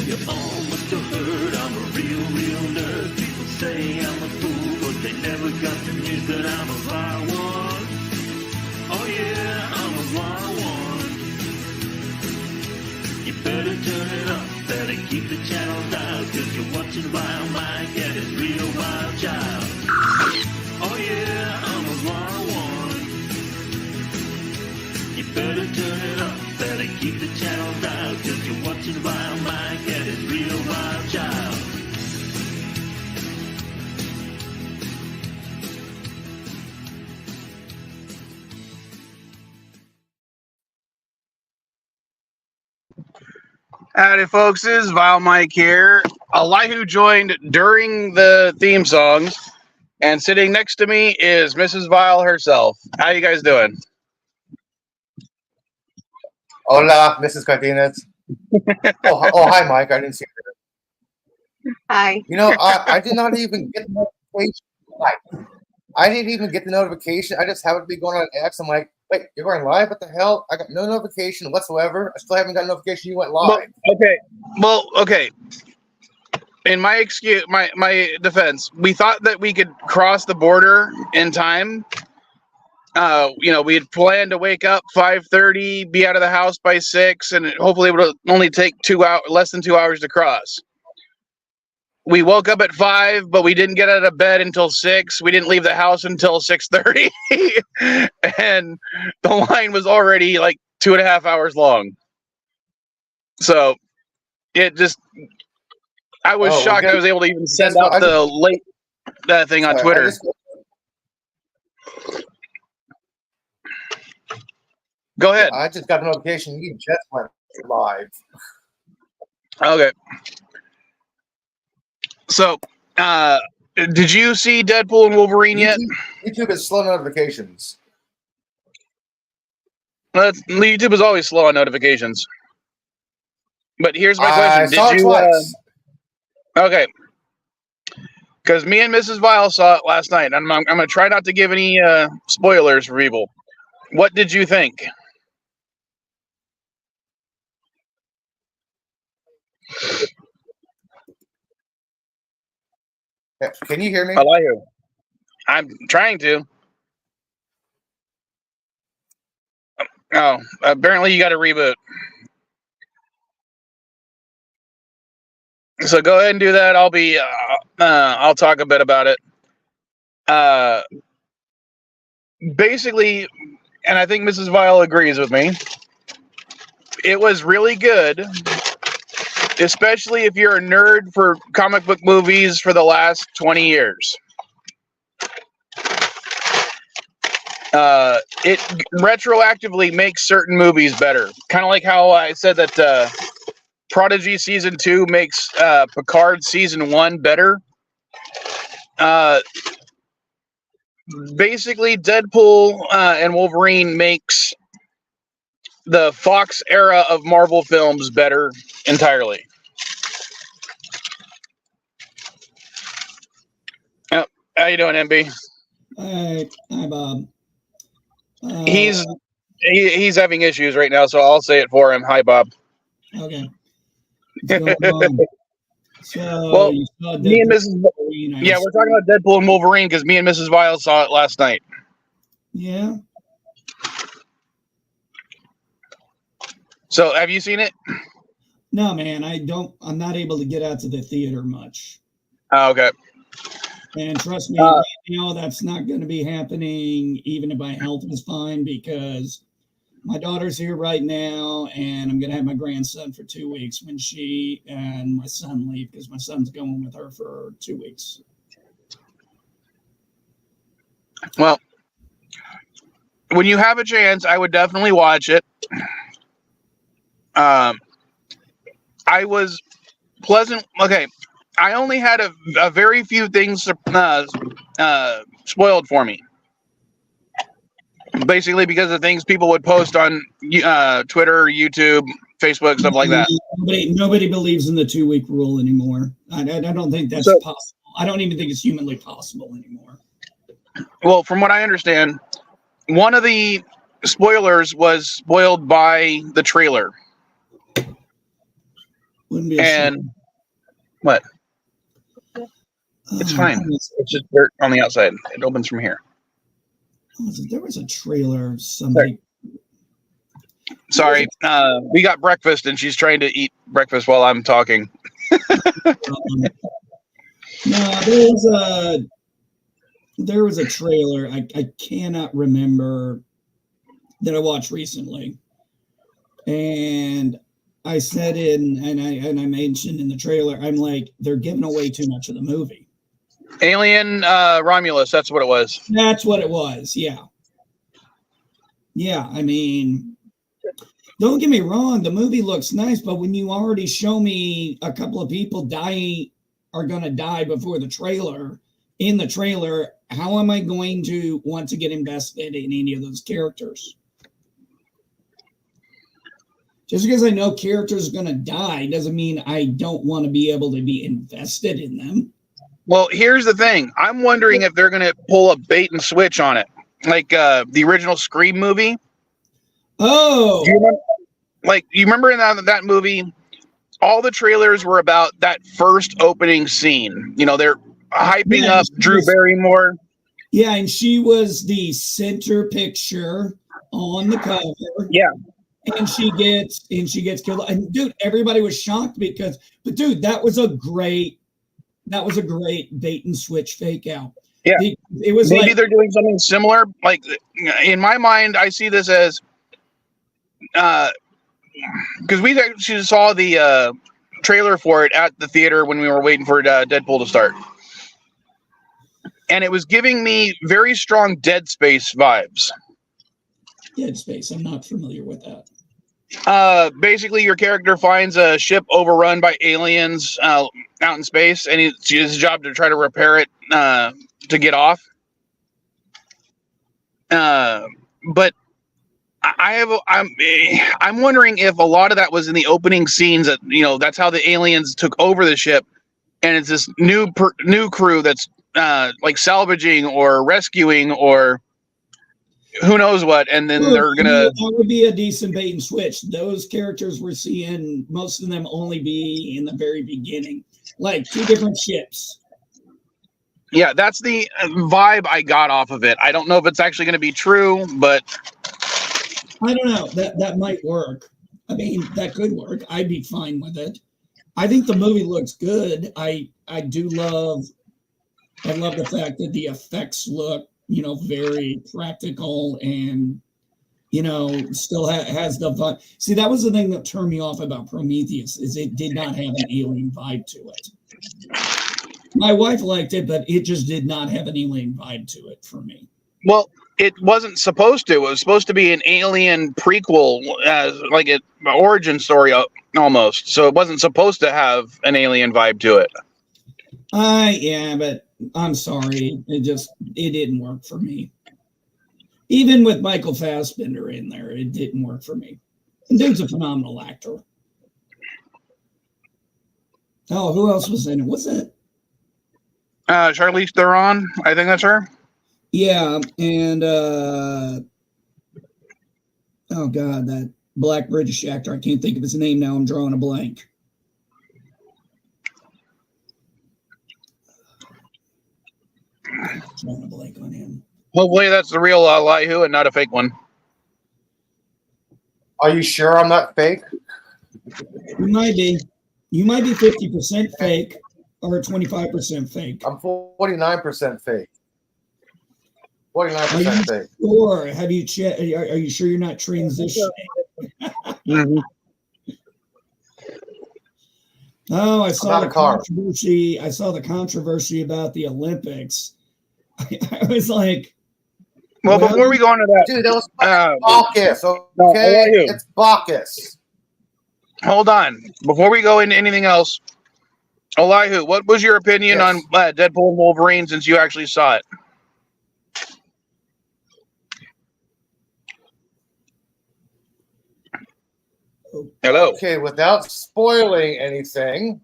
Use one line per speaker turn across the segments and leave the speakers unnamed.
You all must have heard I'm a real nerd. People say I'm a fool, but they never got the news that I'm a vile one. Oh yeah, I'm a vile one. You better turn it up, better keep the channel dialed, cause you're watching VileMike and his real wild child. Oh yeah, I'm a vile one. You better turn it up, better keep the channel dialed, cause you're watching VileMike and his real wild child.
Howdy, folks. This is VileMike here. Elihu joined during the theme songs, and sitting next to me is Mrs. Vile herself. How you guys doing?
Hola, Mrs. Cardenas. oh, hi, Mike. I didn't see you.
Hi.
You know, I did not even get the notification. I didn't even get the notification. I just happened to be going on X. I'm like, wait, you're going live? What the hell? I got no notification whatsoever. I still haven't got a notification you went live.
Okay. In my excuse, my defense, we thought that we could cross the border in time. We had planned to wake up 5:30, be out of the house by 6, and hopefully it would only take less than 2 hours to cross. We woke up at 5, but we didn't get out of bed until 6. We didn't leave the house until 6:30, and the line was already like 2.5 hours long. So I was shocked I was able to even send out that thing on Twitter. Go ahead.
I just got a notification you just went live.
Okay. So, did you see Deadpool and Wolverine yet?
YouTube is slow notifications.
YouTube is always slow on notifications. But here's my question:
I saw it twice.
Okay. Because me and Mrs. Vile saw it last night. I'm going to try not to give any spoilers for people. What did you think?
Can you hear me?
Elihu. I'm trying to. Oh, apparently you got to reboot. So go ahead and do that. I'll talk a bit about it. Basically, and I think Mrs. Vile agrees with me, it was really good, especially if you're a nerd for comic book movies for the last 20 years. It retroactively makes certain movies better. Kind of like how I said that Prodigy Season 2 makes Picard Season 1 better. Basically, Deadpool and Wolverine makes the Fox era of Marvel films better entirely. Oh, how you doing, MB?
Hi, Bob.
He's having issues right now, so I'll say it for him. Hi, Bob.
Okay. What's going on? So,
well,
you saw
me and Mrs. Wolverine, yeah, we're talking about Deadpool and Wolverine because me and Mrs. Vile saw it last night.
Yeah.
So, have you seen it?
No, man, I'm not able to get out to the theater much.
Oh, okay.
And trust me, that's not going to be happening even if my health is fine, because my daughter's here right now, and I'm going to have my grandson for 2 weeks when she and my son leave, because my son's going with her for 2 weeks.
Well, when you have a chance, I would definitely watch it. I was pleasant. Okay, I only had a very few things spoiled for me. Basically, because of things people would post on Twitter, YouTube, Facebook, stuff like that.
Nobody believes in the 2-week rule anymore. I don't think that's possible. I don't even think it's humanly possible anymore.
Well, from what I understand, one of the spoilers was spoiled by the trailer.
Wouldn't be a
And what? It's fine. It's just dirt on the outside. It opens from here.
There was a trailer. Somebody.
Sorry. We got breakfast, and she's trying to eat breakfast while I'm talking.
No, there was a trailer. I cannot remember that I watched recently, and I said and I mentioned in the trailer, I'm like, they're giving away too much of the movie.
Alien Romulus. That's what it was.
That's what it was. Yeah. Yeah. I mean, don't get me wrong. The movie looks nice, but when you already show me a couple of people are going to die before the trailer, in the trailer, how am I going to want to get invested in any of those characters? Just because I know characters are going to die doesn't mean I don't want to be able to be invested in them.
Well, here's the thing. I'm wondering if they're going to pull a bait and switch on it, like the original Scream movie.
Oh,
you remember in that movie, all the trailers were about that first opening scene. You know, they're hyping up Drew Barrymore.
Yeah, and she was the center picture on the cover.
Yeah.
And she gets killed. And dude, everybody was shocked but dude, that was a great bait and switch fake out.
Yeah.
It was
maybe they're doing something similar. Like in my mind, I see this as because we actually saw the trailer for it at the theater when we were waiting for Deadpool to start. And it was giving me very strong Dead Space vibes.
Dead Space, I'm not familiar with that.
Basically, your character finds a ship overrun by aliens out in space, and it's his job to try to repair it to get off. But I'm wondering if a lot of that was in the opening scenes. That that's how the aliens took over the ship, and it's this new crew that's like salvaging or rescuing or who knows what, and then they're gonna.
That would be a decent bait and switch. Those characters we're seeing, most of them only be in the very beginning, like two different ships.
Yeah, that's the vibe I got off of it. I don't know if it's actually going to be true, but
I don't know. That might work. I mean, that could work. I'd be fine with it. I think the movie looks good. I love the fact that the effects look, very practical and, still has the fun. See, that was the thing that turned me off about Prometheus, is it did not have an alien vibe to it. My wife liked it, but it just did not have an alien vibe to it for me.
Well, it wasn't supposed to. It was supposed to be an alien prequel, like an origin story almost. So it wasn't supposed to have an alien vibe to it.
Yeah, but I'm sorry. It didn't work for me. Even with Michael Fassbender in there, it didn't work for me. And dude's a phenomenal actor. Oh, who else was in it? What's it?
Charlize Theron. I think that's her.
Yeah, and oh god, that black British actor. I can't think of his name now. I'm drawing a blank. Drawing a blank on him.
Hopefully that's the real Elihu and not a fake one.
Are you sure I'm not fake?
You might be. You might be 50% fake or 25% fake.
I'm 49% fake. 49% fake.
Or have you checked? Are you sure you're not transitioning?
Mm-hmm.
Oh, I saw the controversy. I saw the controversy about the Olympics. I was like,
well, before we go into that,
dude, that was Bacchus. Okay, it's Bacchus.
Hold on. Before we go into anything else, Elihu, what was your opinion on Deadpool and Wolverine since you actually saw it? Hello.
Okay, without spoiling anything,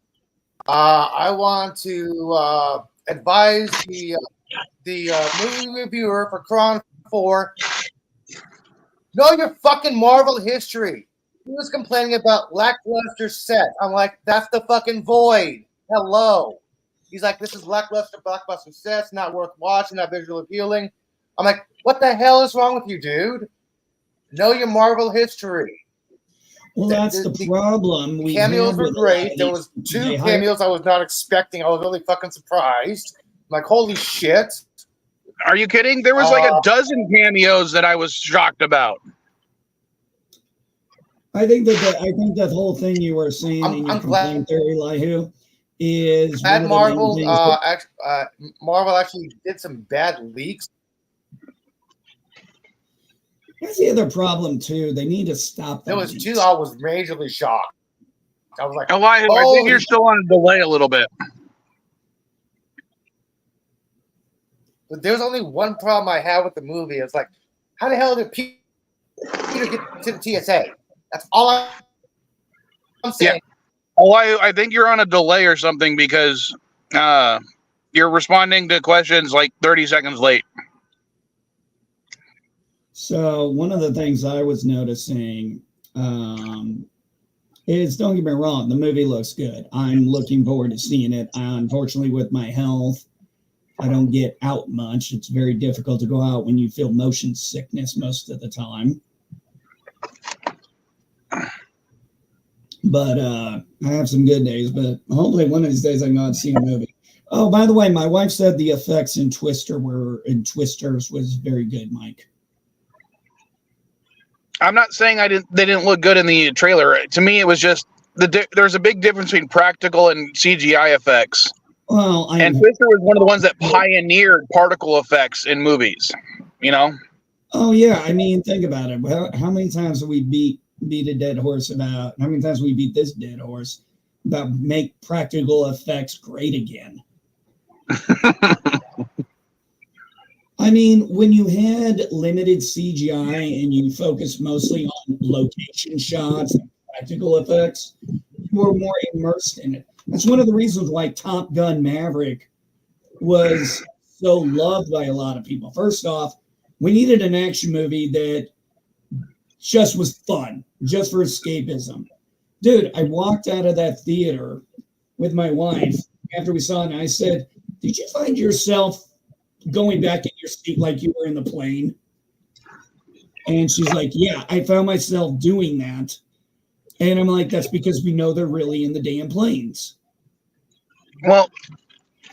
I want to advise the movie reviewer for Cron 4, know your fucking Marvel history. He was complaining about lackluster set. I'm like, that's the fucking void. Hello. He's like, this is lackluster, blockbuster sets, not worth watching, not visually appealing. I'm like, what the hell is wrong with you, dude? Know your Marvel history.
Well, that's the problem.
The cameos were great. There was 2 cameos I was not expecting. I was really fucking surprised. I'm like, holy shit.
Are you kidding? There was like a dozen cameos that I was shocked about.
I think that whole thing you were saying in your complaint there, Elihu, is
bad Marvel. Marvel actually did some bad leaks.
That's the other problem too. They need to stop.
There was leaks. 2. I was majorly shocked. I was like,
Elihu, I think you're still on a delay a little bit.
But there's only one problem I have with the movie. It's like, how the hell did Peter get to the TSA? That's all I'm saying.
Yeah. Elihu, I think you're on a delay or something because you're responding to questions like 30 seconds late.
So one of the things I was noticing is, don't get me wrong, the movie looks good. I'm looking forward to seeing it. Unfortunately, with my health, I don't get out much. It's very difficult to go out when you feel motion sickness most of the time. But I have some good days, but hopefully one of these days I can go out and see a movie. Oh, by the way, my wife said the effects in Twisters was very good, Mike.
I'm not saying they didn't look good in the trailer. To me, it was just there's a big difference between practical and CGI effects.
Well,
and Twister was one of the ones that pioneered particle effects in movies. You know?
Oh yeah, I mean, think about it. How many times have we beat a dead horse about? How many times we beat this dead horse about make practical effects great again? I mean, when you had limited CGI and you focused mostly on location shots and practical effects, you were more immersed in it. That's one of the reasons why Top Gun Maverick was so loved by a lot of people. First off, we needed an action movie that just was fun, just for escapism. Dude, I walked out of that theater with my wife after we saw it, and I said, did you find yourself going back in your seat like you were in the plane? And she's like, yeah, I found myself doing that. And I'm like, that's because we know they're really in the damn planes.
Well,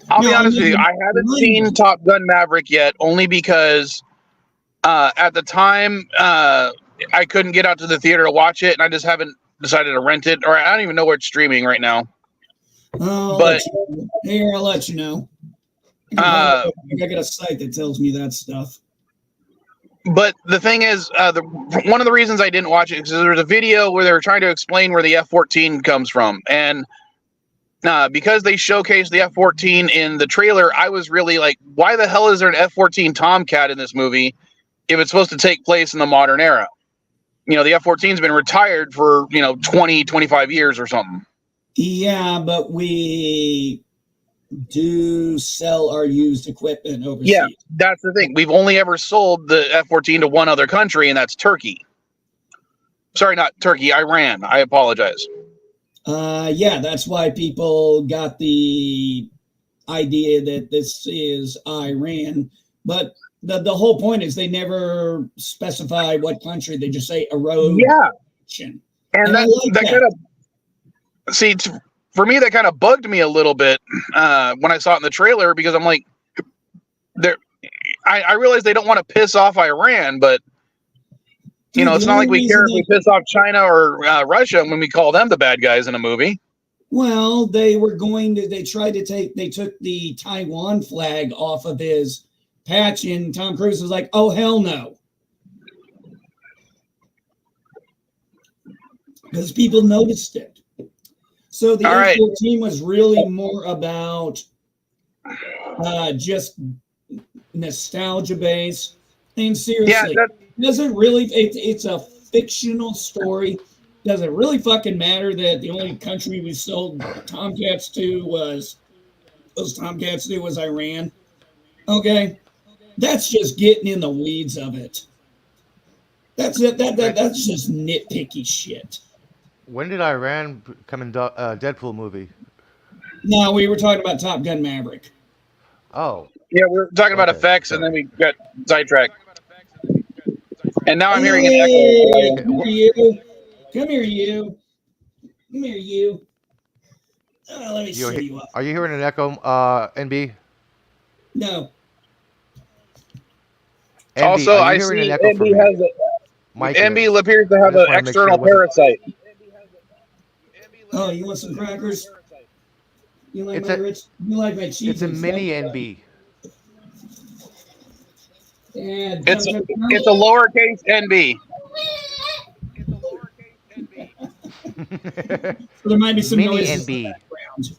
I'll be honest with you. I haven't seen Top Gun Maverick yet, only because at the time I couldn't get out to the theater to watch it, and I just haven't decided to rent it, or I don't even know where it's streaming right now.
But here, I'll let you know. I got a site that tells me that stuff.
But the thing is, one of the reasons I didn't watch it is there's a video where they were trying to explain where the F-14 comes from, and because they showcased the F-14 in the trailer, I was really like, why the hell is there an F-14 Tomcat in this movie if it's supposed to take place in the modern era? You know, the F-14's been retired for, 20, 25 years or something.
Yeah, but we do sell our used equipment overseas.
Yeah, that's the thing. We've only ever sold the F-14 to one other country, and that's Turkey. Sorry, not Turkey, Iran. I apologize.
Yeah, that's why people got the idea that this is Iran. But the whole point is they never specify what country. They just say Iran.
Yeah. And that kind of, see, for me, that kind of bugged me a little bit when I saw it in the trailer, because I'm like, I realize they don't want to piss off Iran, but it's not like we care if we piss off China or Russia when we call them the bad guys in a movie.
Well, they took the Taiwan flag off of his patch, and Tom Cruise was like, oh, hell no. Because people noticed it. So the F-14 was really more about just nostalgia base. And seriously, does it really? It's a fictional story. Does it really fucking matter that the only country we sold Tomcats to was Iran? Okay, that's just getting in the weeds of it. That's it. That's just nitpicky shit.
When did Iran come in Deadpool movie?
No, we were talking about Top Gun Maverick.
Oh.
Yeah, we were talking about
Okay,
effects, and then
sorry.
we got sidetracked. And now I'm hearing an
Hey,
echo.
come here, you. Come here, you. Come here, you. Let me set you up.
Are you hearing an echo, NB?
No.
NB,
Also,
are you
I
hearing
see
an echo from
NB
me?
has
Mike
NB
is.
appears to
I
have
just
an
wanna make sure
external
it wasn't-
parasite.
Oh, you want some crackers? You like
It's
my
a-
rich? You like my cheese?
It's a mini NB.
Yeah,
It's a lowercase NB.
So there might be some
Mini
noises in
NB.
the background.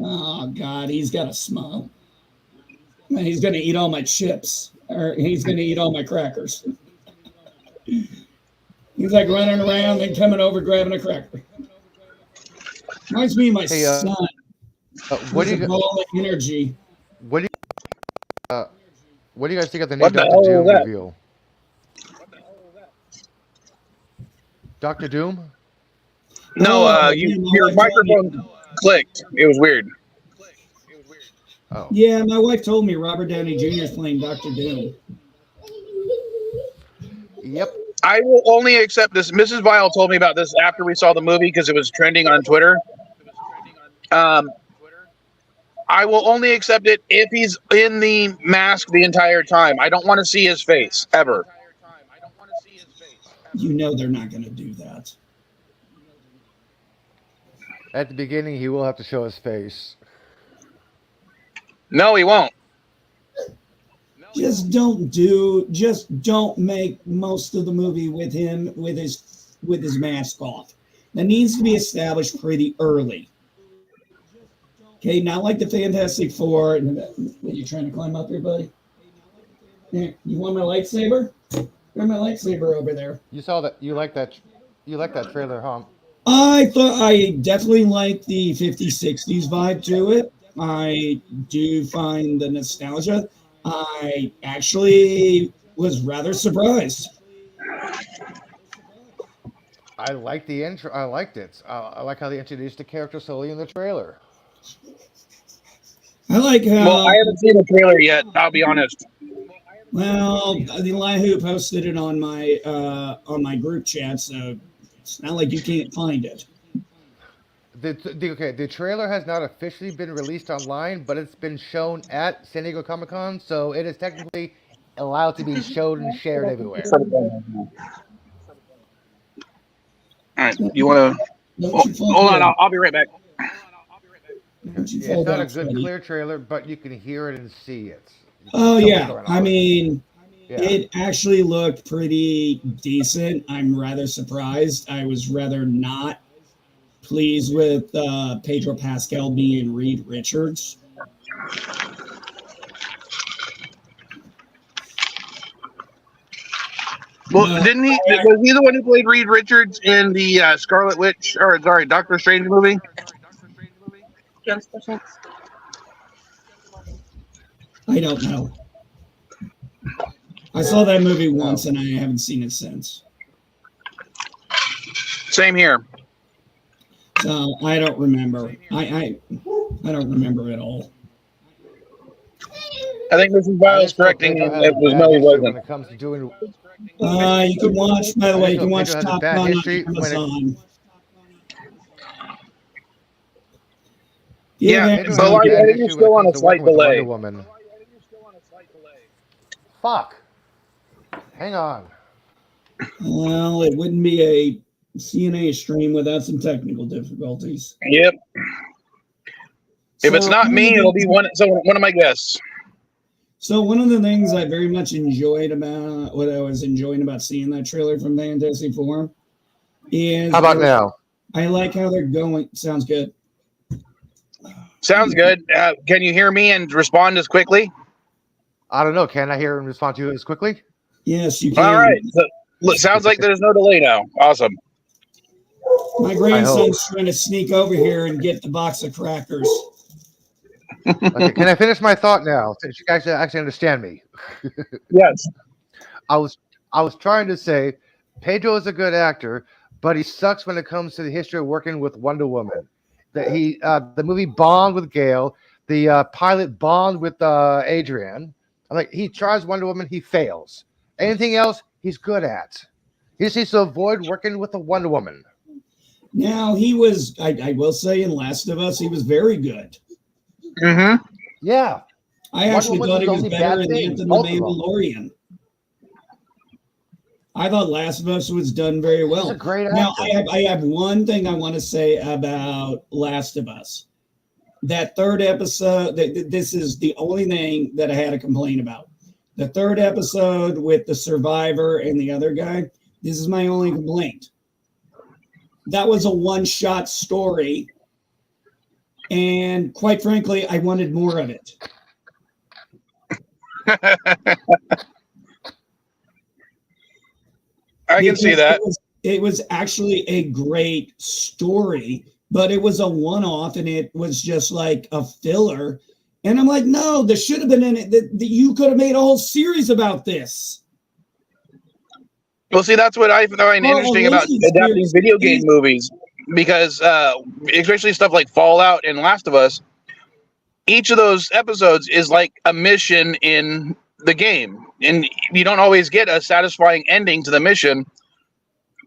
Oh God, he's got a smile. Man, he's gonna eat all my chips, or he's gonna eat all my crackers. He's like running around and coming over grabbing a cracker. Reminds me of my
Hey,
son.
what do
He's
you
a ball of energy.
what do you guys think of the new
What the
Doctor
hell is
Doom
that?
reveal? Doctor Doom?
No,
Oh,
your
yeah, my wife told me-
microphone clicked. It was weird.
Oh.
Yeah, my wife told me Robert Downey Jr. is playing Dr. Doom.
Yep.
I will only accept this. Mrs. Vile told me about this after we saw the movie because it was trending on Twitter. I will only accept it if he's in the mask the entire time. I don't want to see his face ever.
You know they're not going to do that.
At the beginning, he will have to show his face.
No, he won't.
Just don't make most of the movie with him with his mask off. That needs to be established pretty early. Okay, not like the Fantastic Four. Are you trying to climb up here, buddy? Here, you want my lightsaber? Got my lightsaber over there.
You saw that. You like that trailer, huh?
I definitely like the 50s, 60s vibe to it. I do find the nostalgia. I actually was rather surprised.
I like the intro. I liked it. I like how they introduced the character slowly in the trailer.
I like how.
Well, I haven't seen the trailer yet. I'll be honest.
Well, the Lahu posted it on my group chat, so it's not like you can't find it.
The trailer has not officially been released online, but it's been shown at San Diego Comic-Con, so it is technically allowed to be showed and shared everywhere.
All right, you want to hold on? I'll be right back.
It's not a good, clear trailer, but you can hear it and see it.
Oh yeah, I mean,
yeah.
It actually looked pretty decent. I'm rather surprised. I was rather not pleased with Pedro Pascal being Reed Richards.
Well, didn't he? Was he the one who played Reed Richards in the Scarlet Witch, or sorry, Doctor Strange movie?
I don't know. I saw that movie once and I haven't seen it since.
Same here.
So I don't remember. I don't remember at all.
I think Mrs. Vile is correcting it. It was no, he wasn't.
When it comes to doing,
You can watch. By the way, you can watch
Pedro has a
Top
bad
Gun on
history when it-
Amazon.
Yeah,
Pedro
but
has a
like,
bad
I think
issue
you're
when
still
it
on a
comes to
slight
working with
delay.
Wonder Woman. Fuck. Hang on.
Well, it wouldn't be a CNA stream without some technical difficulties.
Yep. If it's
So,
not me, it'll be one of my guests.
So one of the things I very much enjoyed about what I was enjoying about seeing that trailer from Fantastic Four is
How about now?
I like how they're going. Sounds good.
Sounds good. Can you hear me and respond as quickly?
I don't know. Can I hear and respond to you as quickly?
Yes, you can.
All right. So, look, sounds like there's no delay now. Awesome.
My grandson's trying to sneak over here and get the box of crackers.
Okay, can I finish my thought now? Since you guys actually understand me,
Yes.
I was trying to say Pedro is a good actor, but he sucks when it comes to the history of working with Wonder Woman. That the movie bombed with Gale, the pilot bombed with Adrian. I'm like, he tries Wonder Woman, he fails. Anything else, he's good at. He just needs to avoid working with a Wonder Woman.
Now he was, I will say, in Last of Us, he was very good.
Mm-hmm.
Yeah,
I actually
Wonder
thought he was
Woman's
better
only
in
bad
the
thing,
Ant and the
both of them.
Mandalorian. I thought Last of Us was done very
He's
well.
a great
Now,
actor.
I have one thing I want to say about Last of Us. That third episode, this is the only thing that I had a complaint about. The third episode with the survivor and the other guy, this is my only complaint. That was a one-shot story. And quite frankly, I wanted more of it.
I can see that.
It was actually a great story, but it was a one-off and it was just like a filler. And I'm like, no, there should have been in it. That you could have made a whole series about this.
Well, see, that's what I find interesting about adapting video game movies, because especially stuff like Fallout and Last of Us, each of those episodes is like a mission in the game, and you don't always get a satisfying ending to the mission,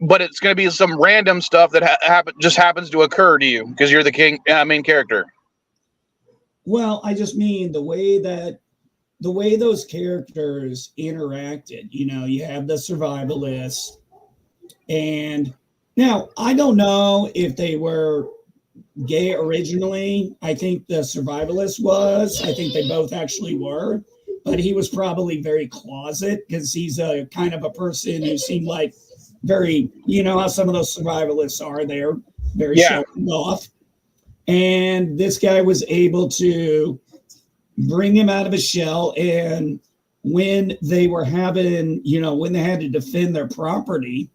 but it's going to be some random stuff that just happens to occur to you because you're the main character.
Well, I just mean the way those characters interacted. You know, you have the survivalist, and now I don't know if they were gay originally. I think the survivalist was. I think they both actually were, but he was probably very closet because he's a kind of a person who seemed like very, you know how some of those survivalists are. They're very showing off. And this guy was able to bring him out of his shell. And when they were having, you know, when they had to defend their property,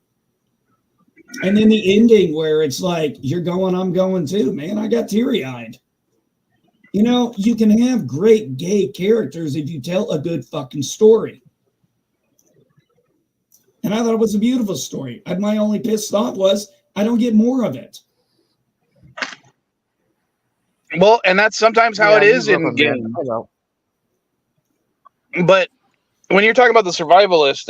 and then the ending where it's like, you're going, I'm going too, man. I got teary-eyed. You know, you can have great gay characters if you tell a good fucking story. And I thought it was a beautiful story. My only pissed off was I don't get more of it.
Well, and that's sometimes how it is in games. But when you're talking about the survivalist,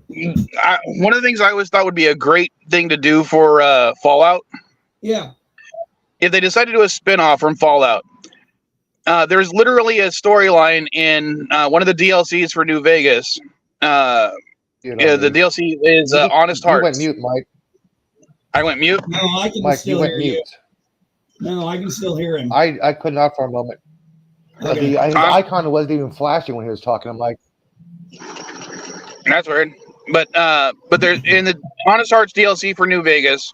one of the things I always thought would be a great thing to do for Fallout.
Yeah.
If they decided to do a spin-off from Fallout, there's literally a storyline in one of the DLCs for New Vegas. The DLC is Honest Hearts.
You went mute, Mike.
I went mute?
No, I can
Mike,
still
you went
hear
mute.
you. No, I can still hear him.
I could not for a moment.
Okay.
His icon wasn't even flashing when he was talking. I'm like,
That's weird. But there's in the Honest Hearts DLC for New Vegas,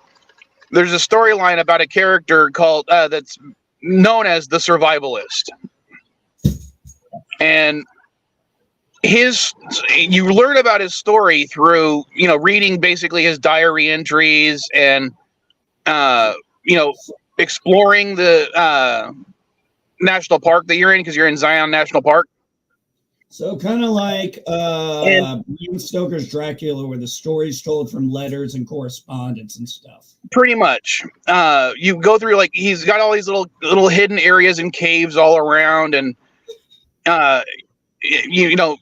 there's a storyline about a character called that's known as the Survivalist, and you learn about his story through reading basically his diary entries and exploring the national park that you're in, because you're in Zion National Park.
So kind of like Bram Stoker's Dracula, where the story's told from letters and correspondence and stuff.
Pretty much. You go through, like, he's got all these little hidden areas and caves all around, and you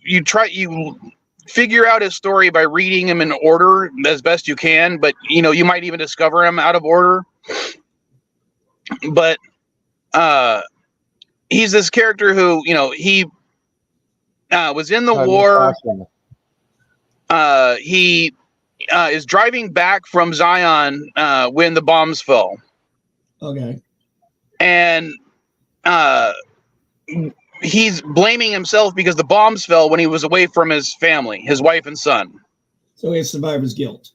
figure out his story by reading him in order as best you can, but you might even discover him out of order. But he's this character who he was in the war. He is driving back from Zion when the bombs fell.
Okay.
And he's blaming himself because the bombs fell when he was away from his family, his wife and son.
So he has survivor's guilt.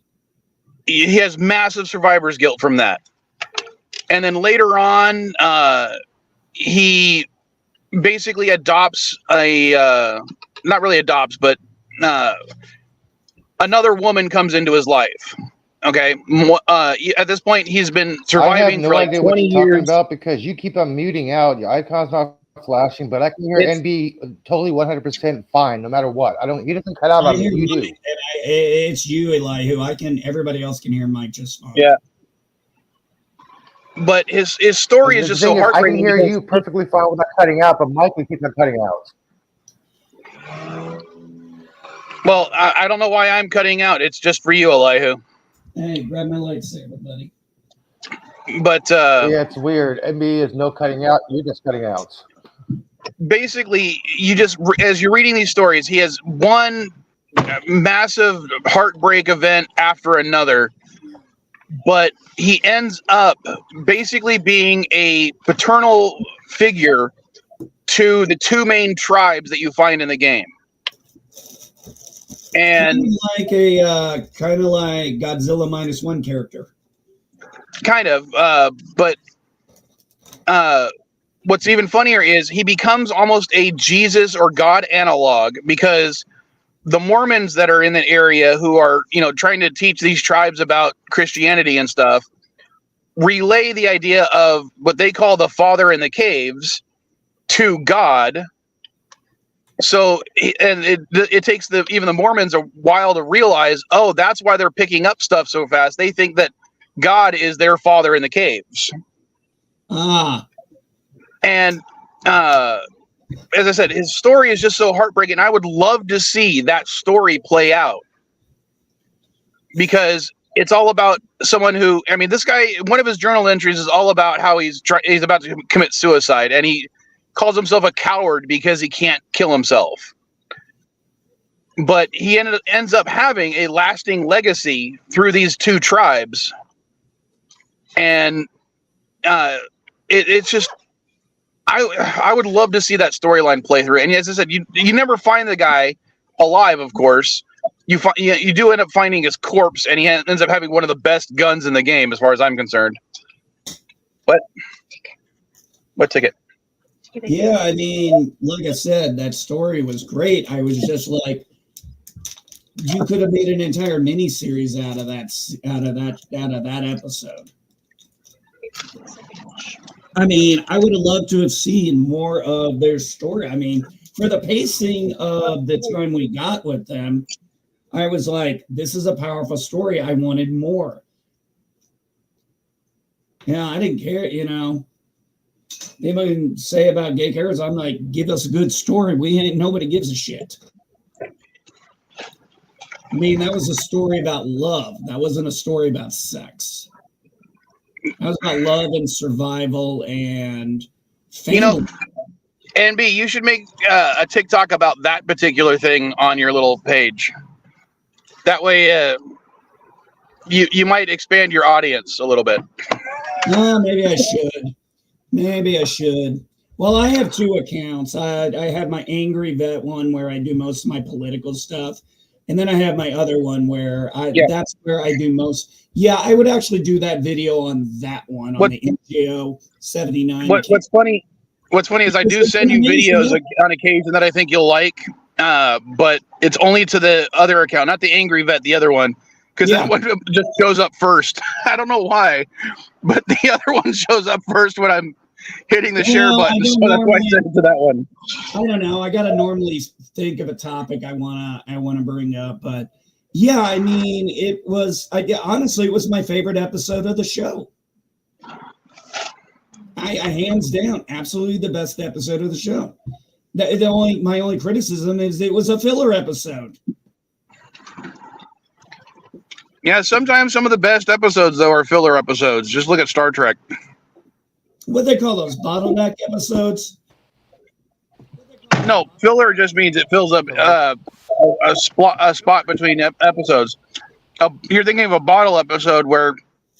He has massive survivor's guilt from that. And then later on, he basically adopts not really adopts, but another woman comes into his life. Okay, at this point, he's been
I have
surviving
no
for like
idea what
20
you're talking
years.
about because you keep on muting out. Your icon's not flashing, but I can hear
It's-
NB totally 100% fine, no matter what. I don't. He doesn't cut out
I
on me.
hear
You
Mike,
do.
and it's you, Elihu. Everybody else can hear Mike just fine.
Yeah. But his story is
The
just so
thing is, I can
heartbreaking.
hear
because-
you perfectly fine without cutting out, but Mike will keep on cutting out.
Well, I don't know why I'm cutting out. It's just for you, Elihu.
Hey, grab my lightsaber, buddy.
But
Yeah, it's weird. NB is no cutting out. You're just cutting out.
basically, you just as you're reading these stories, he has one massive heartbreak event after another. But he ends up basically being a paternal figure to the two main tribes that you find in the game. And
Kind of like Godzilla -1 character.
kind of, but what's even funnier is he becomes almost a Jesus or God analog, because the Mormons that are in the area who are, trying to teach these tribes about Christianity and stuff, relay the idea of what they call the Father in the caves to God. So, and it takes even the Mormons a while to realize, oh, that's why they're picking up stuff so fast. They think that God is their father in the caves. And as I said, his story is just so heartbreaking. I would love to see that story play out, because it's all about someone who, this guy, one of his journal entries is all about how he's about to commit suicide, and he calls himself a coward because he can't kill himself. But he ends up having a lasting legacy through these two tribes. And it's just, I would love to see that storyline play through. And as I said, you never find the guy alive, of course. You do end up finding his corpse, and he ends up having one of the best guns in the game, as far as I'm concerned. What ticket?
Yeah, like I said, that story was great. I was just like, you could have made an entire mini series out of that episode. I would have loved to have seen more of their story. For the pacing of the time we got with them, I was like, this is a powerful story. I wanted more. Yeah, I didn't care, They might say about gay characters, I'm like, give us a good story. Nobody gives a shit. That was a story about love. That wasn't a story about sex. That was about love and survival and family.
NB, you should make a TikTok about that particular thing on your little page. That way, you might expand your audience a little bit.
Maybe I should. Well, I have two accounts. I have my Angry Vet one where I do most of my political stuff. And then I have my other one where that's where I do most. Yeah, I would actually do that video on that one, on the NGO 79.
What's funny is I do send you videos on occasion that I think you'll like, but it's only to the other account, not the Angry Vet, the other one, because that one just shows up first. I don't know why, but the other one shows up first when I'm hitting the share button, so that's why I sent it to that one.
I don't know. I gotta normally think of a topic I wanna bring up, but yeah, it was. Honestly, it was my favorite episode of the show. I hands down, absolutely the best episode of the show. My only criticism is it was a filler episode.
Yeah, sometimes some of the best episodes though are filler episodes. Just look at Star Trek.
What they call those, bottleneck episodes?
No, filler just means it fills up a spot between episodes. You're thinking of a bottle episode where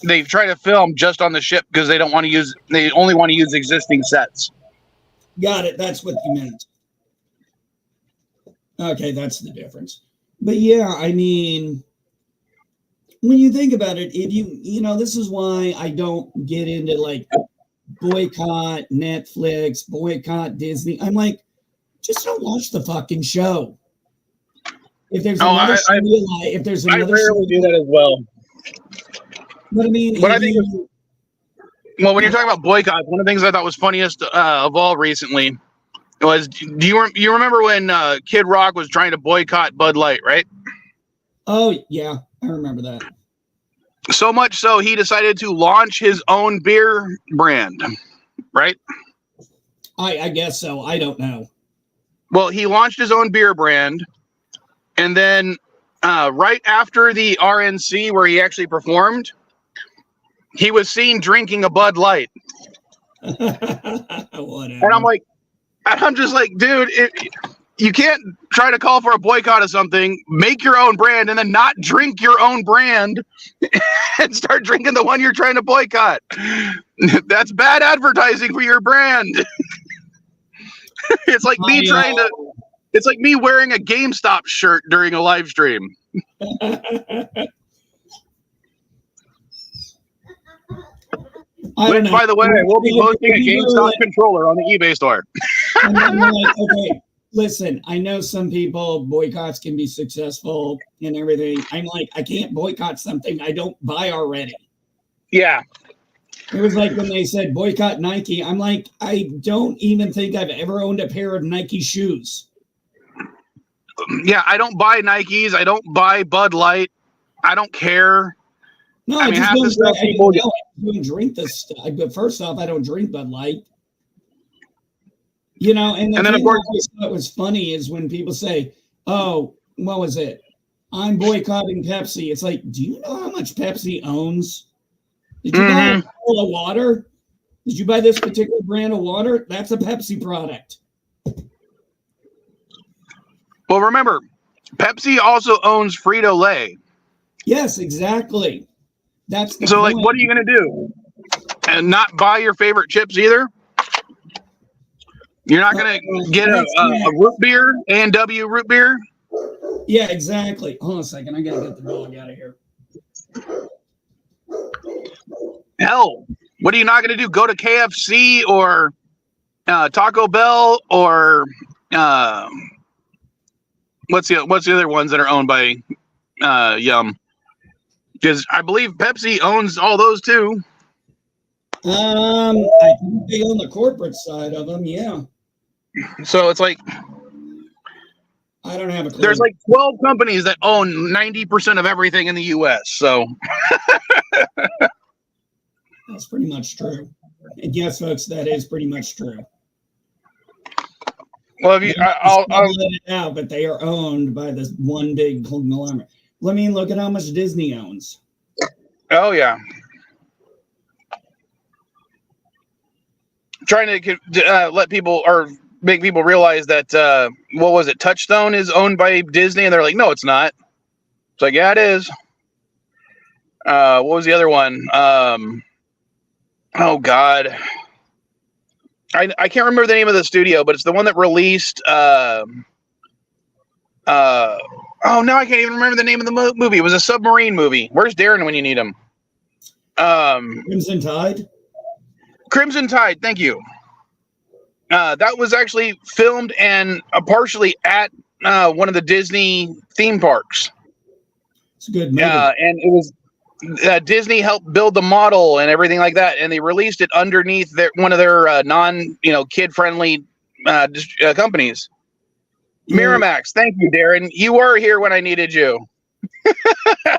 they try to film just on the ship because they only want to use existing sets.
Got it. That's what you meant. Okay, that's the difference. But yeah, when you think about it, if this is why I don't get into like boycott Netflix, boycott Disney. I'm like, just don't watch the fucking show. If there's another show you like, if there's another
I rarely do that as well.
But I mean,
What I think is, well, when you're talking about boycotts, one of the things I thought was funniest of all recently was, you remember when Kid Rock was trying to boycott Bud Light, right?
oh yeah, I remember that.
So much so he decided to launch his own beer brand, right?
I guess so. I don't know.
Well, he launched his own beer brand, and then right after the RNC where he actually performed, he was seen drinking a Bud Light.
Whatever.
And I'm just like, dude, you can't try to call for a boycott of something, make your own brand, and then not drink your own brand and start drinking the one you're trying to boycott. That's bad advertising for your brand. It's like it's like me wearing a GameStop shirt during a live stream. Which, by the way, we'll be posting a GameStop controller on the eBay store.
Okay, listen, I know some people, boycotts can be successful and everything. I'm like, I can't boycott something I don't buy already.
Yeah.
It was like when they said boycott Nike. I'm like, I don't even think I've ever owned a pair of Nike shoes.
Yeah, I don't buy Nikes. I don't buy Bud Light. I don't care.
No, I just don't drink this stuff. But first off, I don't drink Bud Light. You know, and then of course, I always thought was funny is when people say, "Oh, what was it? I'm boycotting Pepsi." It's like, do you know how much Pepsi owns? Did you buy a bottle of water? Did you buy this particular brand of water? That's a Pepsi product.
Well, remember, Pepsi also owns Frito-Lay.
Yes, exactly. That's the
so
point.
Like, what are you going to do? And not buy your favorite chips either? You're not going to get a root beer, A&W root beer?
Yeah, exactly. Hold on a second. I got to get the dog out of here.
Hell, what are you not going to do? Go to KFC or Taco Bell or what's the other ones that are owned by Yum? Because I believe Pepsi owns all those too.
I think they own the corporate side of them, yeah.
So it's like
I don't have a clue.
There's like 12 companies that own 90% of everything in the U.S. So
that's pretty much true. And yes, folks, that is pretty much true.
Well, I'll
let it out, but they are owned by this one big conglomerate. I mean, look at how much Disney owns.
Oh yeah. Trying to let people or make people realize that what was it? Touchstone is owned by Disney, and they're like, no, it's not. It's like, yeah, it is. What was the other one? Oh God, I can't remember the name of the studio, but it's the one that released. Oh no, I can't even remember the name of the movie. It was a submarine movie. Where's Darren when you need him?
Crimson Tide.
Crimson Tide. Thank you. That was actually filmed and partially at one of the Disney theme parks.
It's a good movie.
And it was Disney helped build the model and everything like that, and they released it underneath one of their kid-friendly companies. Yeah. Miramax. Thank you, Darren. You were here when I needed you.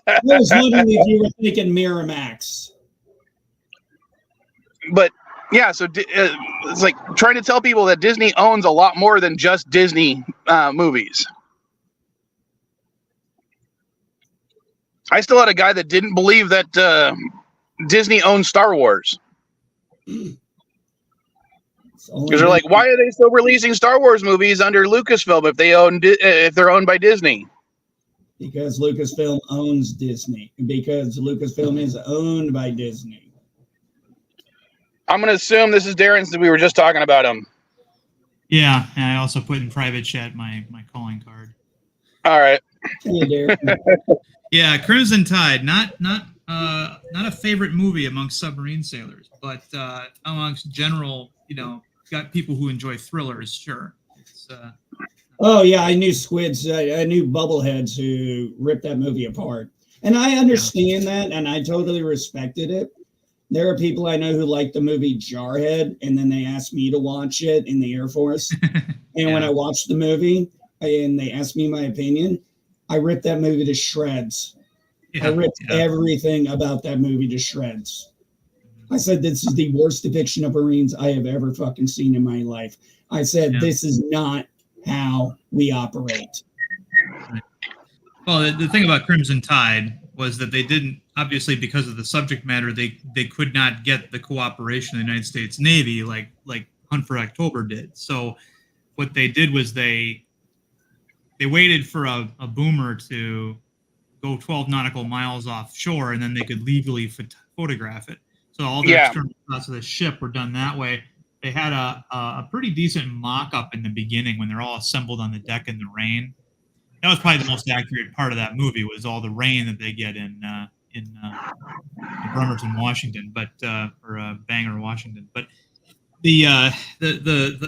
I was wondering if you were thinking Miramax.
But yeah, so it's like trying to tell people that Disney owns a lot more than just Disney movies. I still had a guy that didn't believe that Disney owned Star Wars. Because they're like, why are they still releasing Star Wars movies under Lucasfilm if they're owned by Disney?
Because Lucasfilm owns Disney. Because Lucasfilm is owned by Disney.
I'm going to assume this is Darren's that we were just talking about him.
Yeah, and I also put in private chat my calling card.
All right.
Hey, Darren.
Yeah, Crimson Tide, not a favorite movie amongst submarine sailors, but amongst general, got people who enjoy thrillers, sure. It's,
oh yeah, I knew squids. I knew bubbleheads who ripped that movie apart. And I understand that, and I totally respected it. There are people I know who like the movie Jarhead, and then they asked me to watch it in the Air Force. And when I watched the movie and they asked me my opinion, I ripped that movie to shreds. I ripped everything about that movie to shreds. I said, this is the worst depiction of Marines I have ever fucking seen in my life. I said, this is not how we operate.
Well, the thing about Crimson Tide was that they didn't, obviously because of the subject matter, they could not get the cooperation of the United States Navy like Hunt for October did. So what they did was they waited for a boomer to go 12 nautical miles offshore, and then they could legally photograph it. So all the external shots of the ship were done that way. They had a pretty decent mock-up in the beginning when they're all assembled on the deck in the rain. That was probably the most accurate part of that movie, was all the rain that they get in Bremerton, Washington, or Bangor, Washington. But the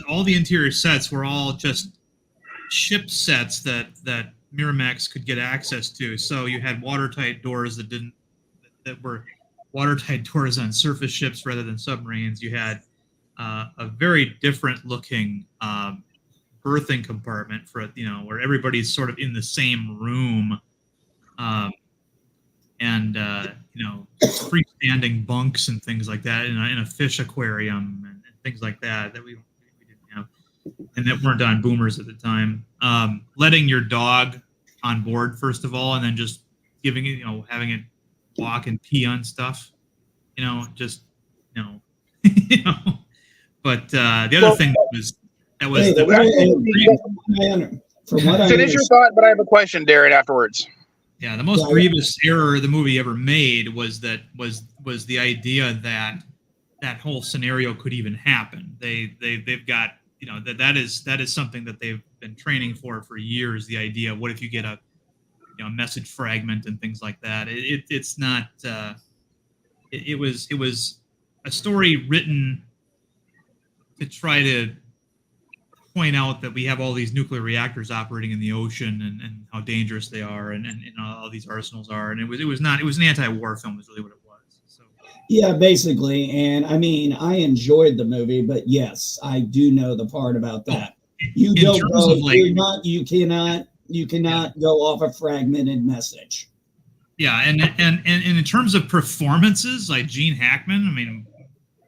all the interior sets were all just ship sets that Miramax could get access to. So you had watertight doors that were watertight doors on surface ships rather than submarines. You had a very different looking berthing compartment for where everybody's sort of in the same room, and freestanding bunks and things like that in a fish aquarium and things like that we didn't have, and that weren't on boomers at the time. Letting your dog on board first of all, and then just giving it, having it walk and pee on stuff, But the other thing
finish your thought, but I have a question, Darren, afterwards.
Yeah, the most grievous error the movie ever made was the idea that whole scenario could even happen. They've got that is something that they've been training for years. The idea, what if you get a message fragment and things like that? It's not. It was a story written to try to point out that we have all these nuclear reactors operating in the ocean and how dangerous they are and all these arsenals are. And it was an anti-war film is really what it was. So
yeah, basically. And I mean, I enjoyed the movie, but yes, I do know the part about that. You cannot go off a fragmented message.
Yeah, and in terms of performances, like Gene Hackman, I mean,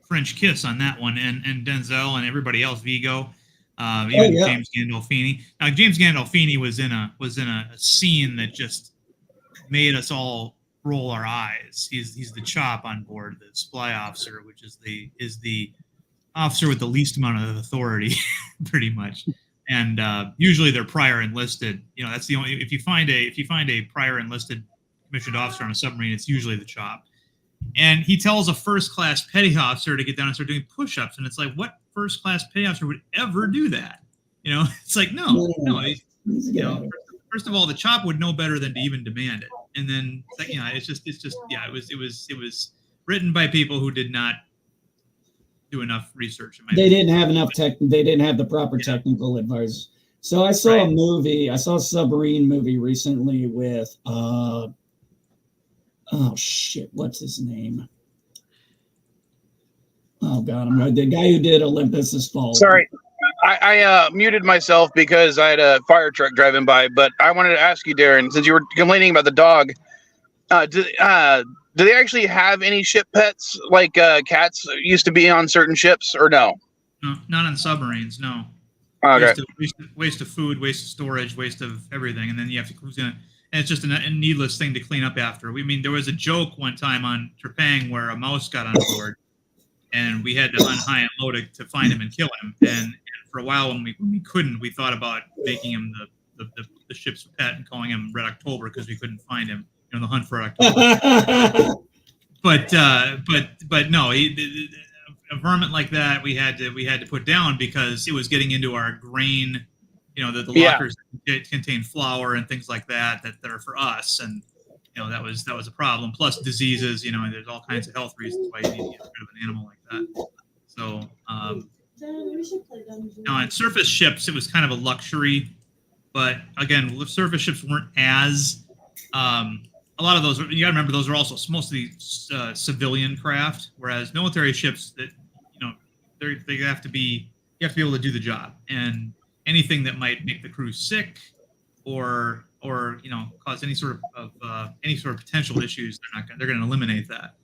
French kiss on that one, and Denzel and everybody else, Vigo, James Gandolfini. Now, James Gandolfini was in a scene that just made us all roll our eyes. He's the chop on board, the supply officer, which is the officer with the least amount of authority, pretty much. And usually they're prior enlisted. That's the only. If you find a prior enlisted commissioned officer on a submarine, it's usually the chop. And he tells a first-class petty officer to get down and start doing push-ups, and it's like, what first-class petty officer would ever do that? It's like no. First of all, the chop would know better than to even demand it, and then it was written by people who did not do enough research.
They didn't have enough They didn't have the proper technical advice. So I saw a movie. I saw a submarine movie recently with oh shit, what's his name? Oh god, I'm right. The guy who did Olympus Has Fallen.
Sorry, I muted myself because I had a fire truck driving by. But I wanted to ask you, Darren, since you were complaining about the dog, do they actually have any ship pets like cats used to be on certain ships, or no?
No, not on submarines. No.
Okay.
Waste of food, waste of storage, waste of everything, and then you have to who's gonna. And it's just a needless thing to clean up after. There was a joke one time on Trepang where a mouse got on board, and we had to unhigh and low to find him and kill him. And for a while, when we couldn't, we thought about making him the ship's pet and calling him Red October because we couldn't find him. The hunt for October. but no, a varmint like that we had to put down because it was getting into our grain. The lockers contain flour and things like that are for us, and that was a problem. Plus diseases, there's all kinds of health reasons why you need to get rid of an animal like that. So, on surface ships, it was kind of a luxury, but again, surface ships weren't as a lot of those, you gotta remember, those are also mostly civilian craft, whereas military ships that, they have to be, you have to be able to do the job, and anything that might make the crew sick or cause any sort of potential issues, they're going to eliminate that.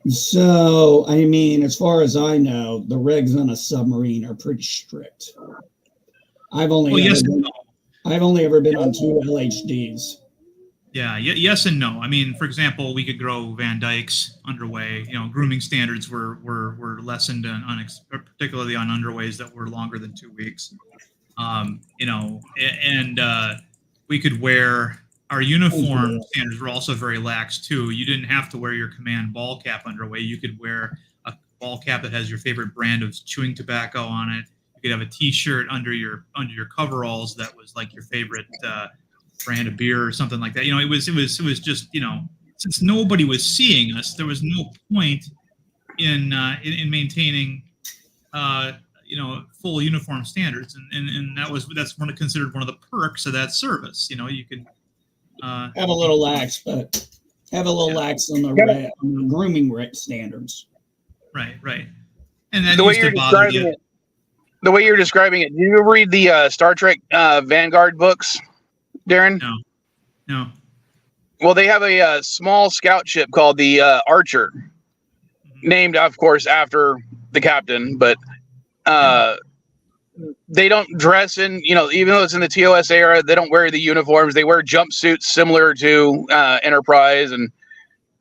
So, I mean, as far as I know, the regs on a submarine are pretty strict. I've only ever been on 2 LHDs.
Yeah, yes and no. I mean, for example, we could grow Van Dykes underway. Grooming standards were lessened particularly on underways that were longer than 2 weeks. We could wear our uniform standards were also very lax too. You didn't have to wear your command ball cap underway. You could wear a ball cap that has your favorite brand of chewing tobacco on it. You could have a T-shirt under your coveralls that was like your favorite brand of beer or something like that. It was just, since nobody was seeing us, there was no point in maintaining full uniform standards, and that's considered one of the perks of that service. You could
have a little lax, but have a little lax on the grooming standards.
Right. And then
the way you're describing it, did you ever read the Star Trek Vanguard books, Darren?
No.
Well, they have a small scout ship called the Archer, named, of course, after the captain, but they don't dress in, even though it's in the TOS era, they don't wear the uniforms. They wear jumpsuits similar to Enterprise, and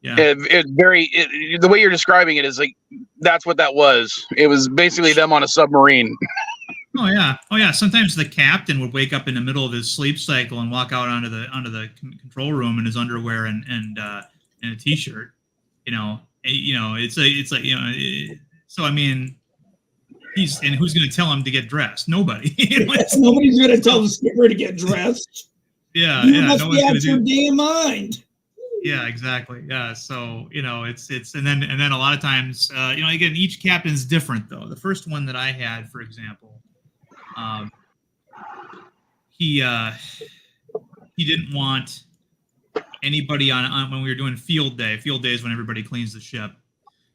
the way you're describing it is like that's what that was. It was basically them on a submarine.
Oh yeah. Sometimes the captain would wake up in the middle of his sleep cycle and walk out onto the control room in his underwear and a T-shirt. So I mean. Who's going to tell him to get dressed? Nobody.
Nobody's going to tell the skipper to get dressed. You must be out your damn mind.
Yeah, exactly. Yeah. So it's and then a lot of times again, each captain's different though. The first one that I had, for example, he didn't want anybody on when we were doing field day. Field day is when everybody cleans the ship.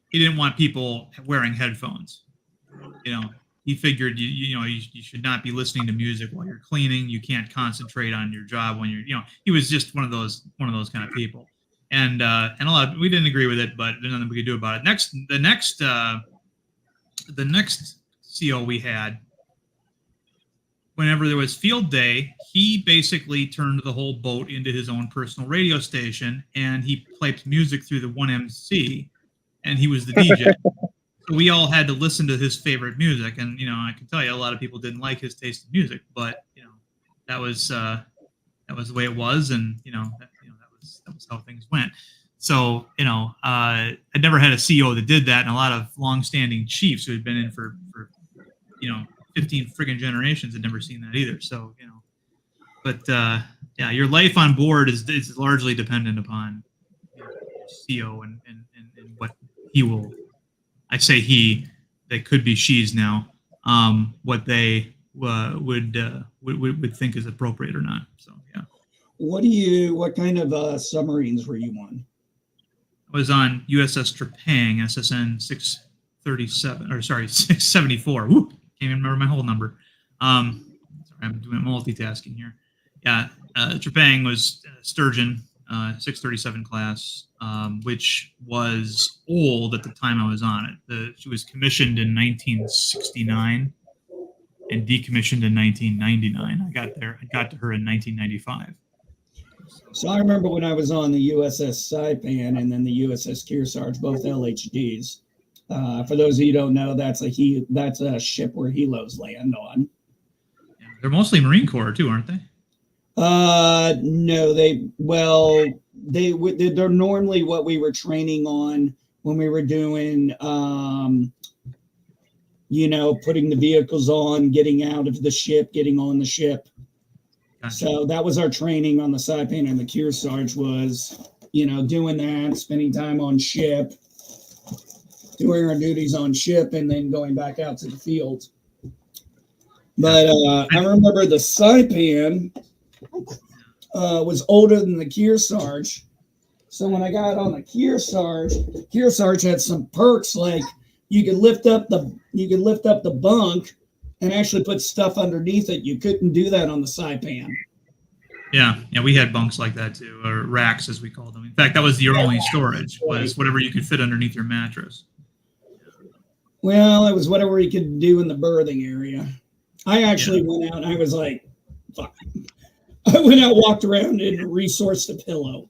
He didn't want people wearing headphones. He figured you should not be listening to music while you're cleaning. You can't concentrate on your job when you're he was just one of those kind of people, and a lot we didn't agree with it, but there's nothing we could do about it. The next CO we had, whenever there was field day, he basically turned the whole boat into his own personal radio station, and he played music through the 1MC, and he was the DJ. So we all had to listen to his favorite music, and I can tell you a lot of people didn't like his taste in music, but that was the way it was, and that was how things went. So I never had a CEO that did that, and a lot of long-standing chiefs who had been in for 15 friggin' generations had never seen that either. So but your life on board is largely dependent upon CEO and what he will. I say he, they could be she's now, what they would think is appropriate or not. So, yeah.
What kind of submarines were you on?
I was on USS Trepang, SSN 674. Woo! Can't even remember my whole number. Sorry, I'm doing multitasking here. Yeah, Trepang was Sturgeon, 637 class, which was old at the time I was on it. She was commissioned in 1969 and decommissioned in 1999. I got to her in 1995.
So I remember when I was on the USS Saipan and then the USS Kearsarge, both LHDs. For those of you who don't know, that's a ship where helos land on.
Yeah, they're mostly Marine Corps too, aren't they?
No, they're normally what we were training on when we were doing, putting the vehicles on, getting out of the ship, getting on the ship. Gotcha. So that was our training on the Saipan, and the Kearsarge was, doing that, spending time on ship, doing our duties on ship, and then going back out to the field. But I remember the Saipan. was older than the Kearsarge. So when I got on the Kearsarge had some perks like you could lift up the bunk and actually put stuff underneath it. You couldn't do that on the Saipan.
Yeah, we had bunks like that too, or racks as we called them. In fact, that was your only storage, was whatever you could fit underneath your mattress.
Well, it was whatever you could do in the berthing area. I actually went out and I was like, fuck. I went out, walked around and resourced a pillow.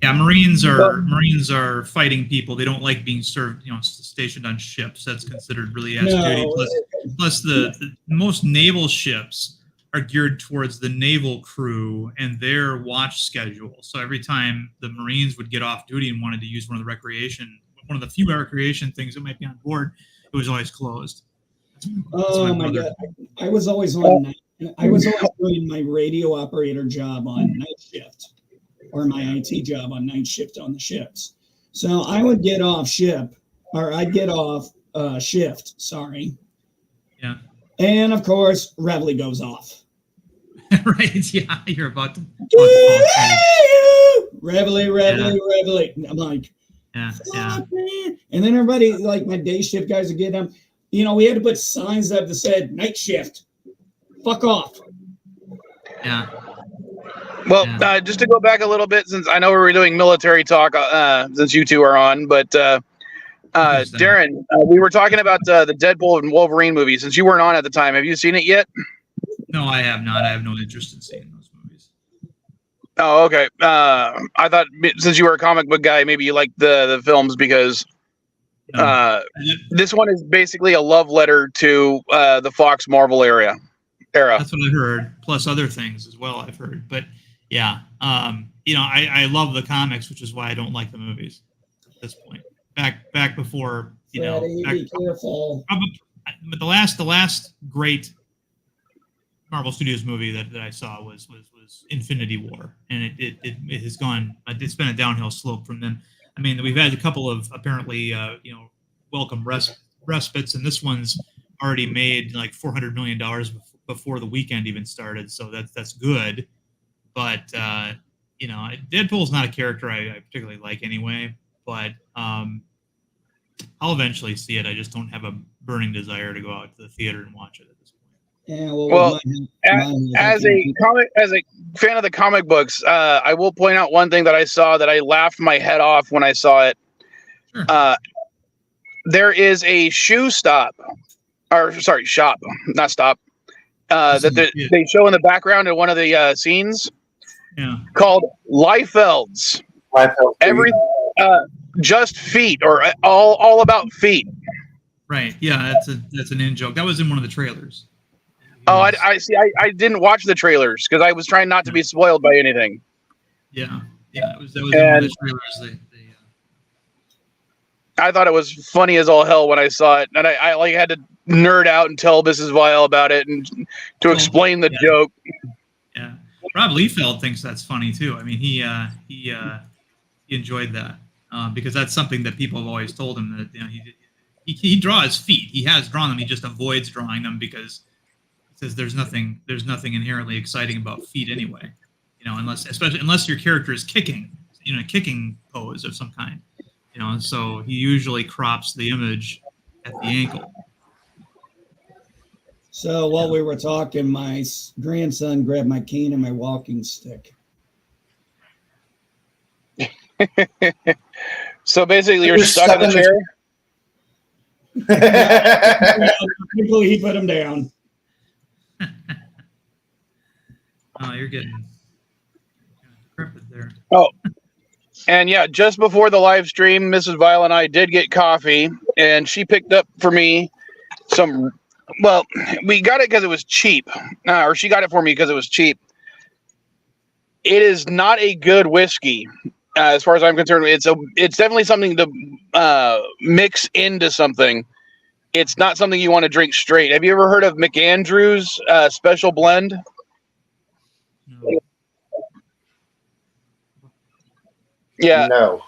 Yeah, Marines are fighting people. They don't like being served, stationed on ships. That's considered really ass duty. Plus the most naval ships are geared towards the naval crew and their watch schedule. So every time the Marines would get off duty and wanted to use one of the few recreation things that might be on board, it was always closed.
Oh my God. I was always doing my radio operator job on night shift, or my IT job on night shift on the ships. So I would get off shift, sorry.
Yeah.
And of course, Reveille goes off.
Right, yeah, you're about to
Reveille. I'm like,
yeah.
Man. And then everybody, like my day shift guys would get them. We had to put signs up that said night shift. Fuck off.
Yeah.
Well, just to go back a little bit, since I know we were doing military talk, since you two are on, but Darren, we were talking about the Deadpool and Wolverine movie. Since you weren't on at the time, have you seen it yet?
No, I have not. I have no interest in seeing those movies.
Oh, okay. I thought since you were a comic book guy, maybe you liked the films because this one is basically a love letter to the Fox Marvel era.
That's what I heard, plus other things as well I've heard. But yeah, I love the comics, which is why I don't like the movies at this point. Back before,
be careful.
But the last great Marvel Studios movie that I saw was Infinity War, and it has gone. It's been a downhill slope from then. I mean, we've had a couple of apparently welcome respites, and this one's already made like $400 million before the weekend even started, so that's good. But Deadpool's not a character I particularly like anyway. But I'll eventually see it. I just don't have a burning desire to go out to the theater and watch it at this point.
Yeah,
as a fan of the comic books, I will point out one thing that I saw that I laughed my head off when I saw it. Sure. There is a shop, not stop, that they show in the background in one of the scenes.
Yeah.
Called Liefeld's. Every just feet, or all about feet.
Right. Yeah, that's an in joke. That was in one of the trailers.
Oh, I see. I didn't watch the trailers because I was trying not to be spoiled by anything.
Yeah. That was in one of the trailers.
I thought it was funny as all hell when I saw it, and I like had to nerd out and tell Mrs. Vile about it and to explain the joke. Yeah,
Rob Liefeld thinks that's funny too. I mean, he enjoyed that because that's something that people have always told him that he draws feet. He has drawn them. He just avoids drawing them because he says there's nothing inherently exciting about feet anyway. Unless your character is kicking, a kicking pose of some kind. So he usually crops the image at the ankle.
So while we were talking, my grandson grabbed my cane and my walking stick.
So basically, you're stuck in the chair?
He put him down.
Oh, you're getting decrepit there.
Oh. And yeah, just before the live stream, Mrs. Vile and I did get coffee, and she picked up for me some. Well, we got it because it was cheap, or she got it for me because it was cheap. It is not a good whiskey, as far as I'm concerned. It's definitely something to mix into something. It's not something you want to drink straight. Have you ever heard of McAndrew's Special Blend?
No.
Yeah.
No.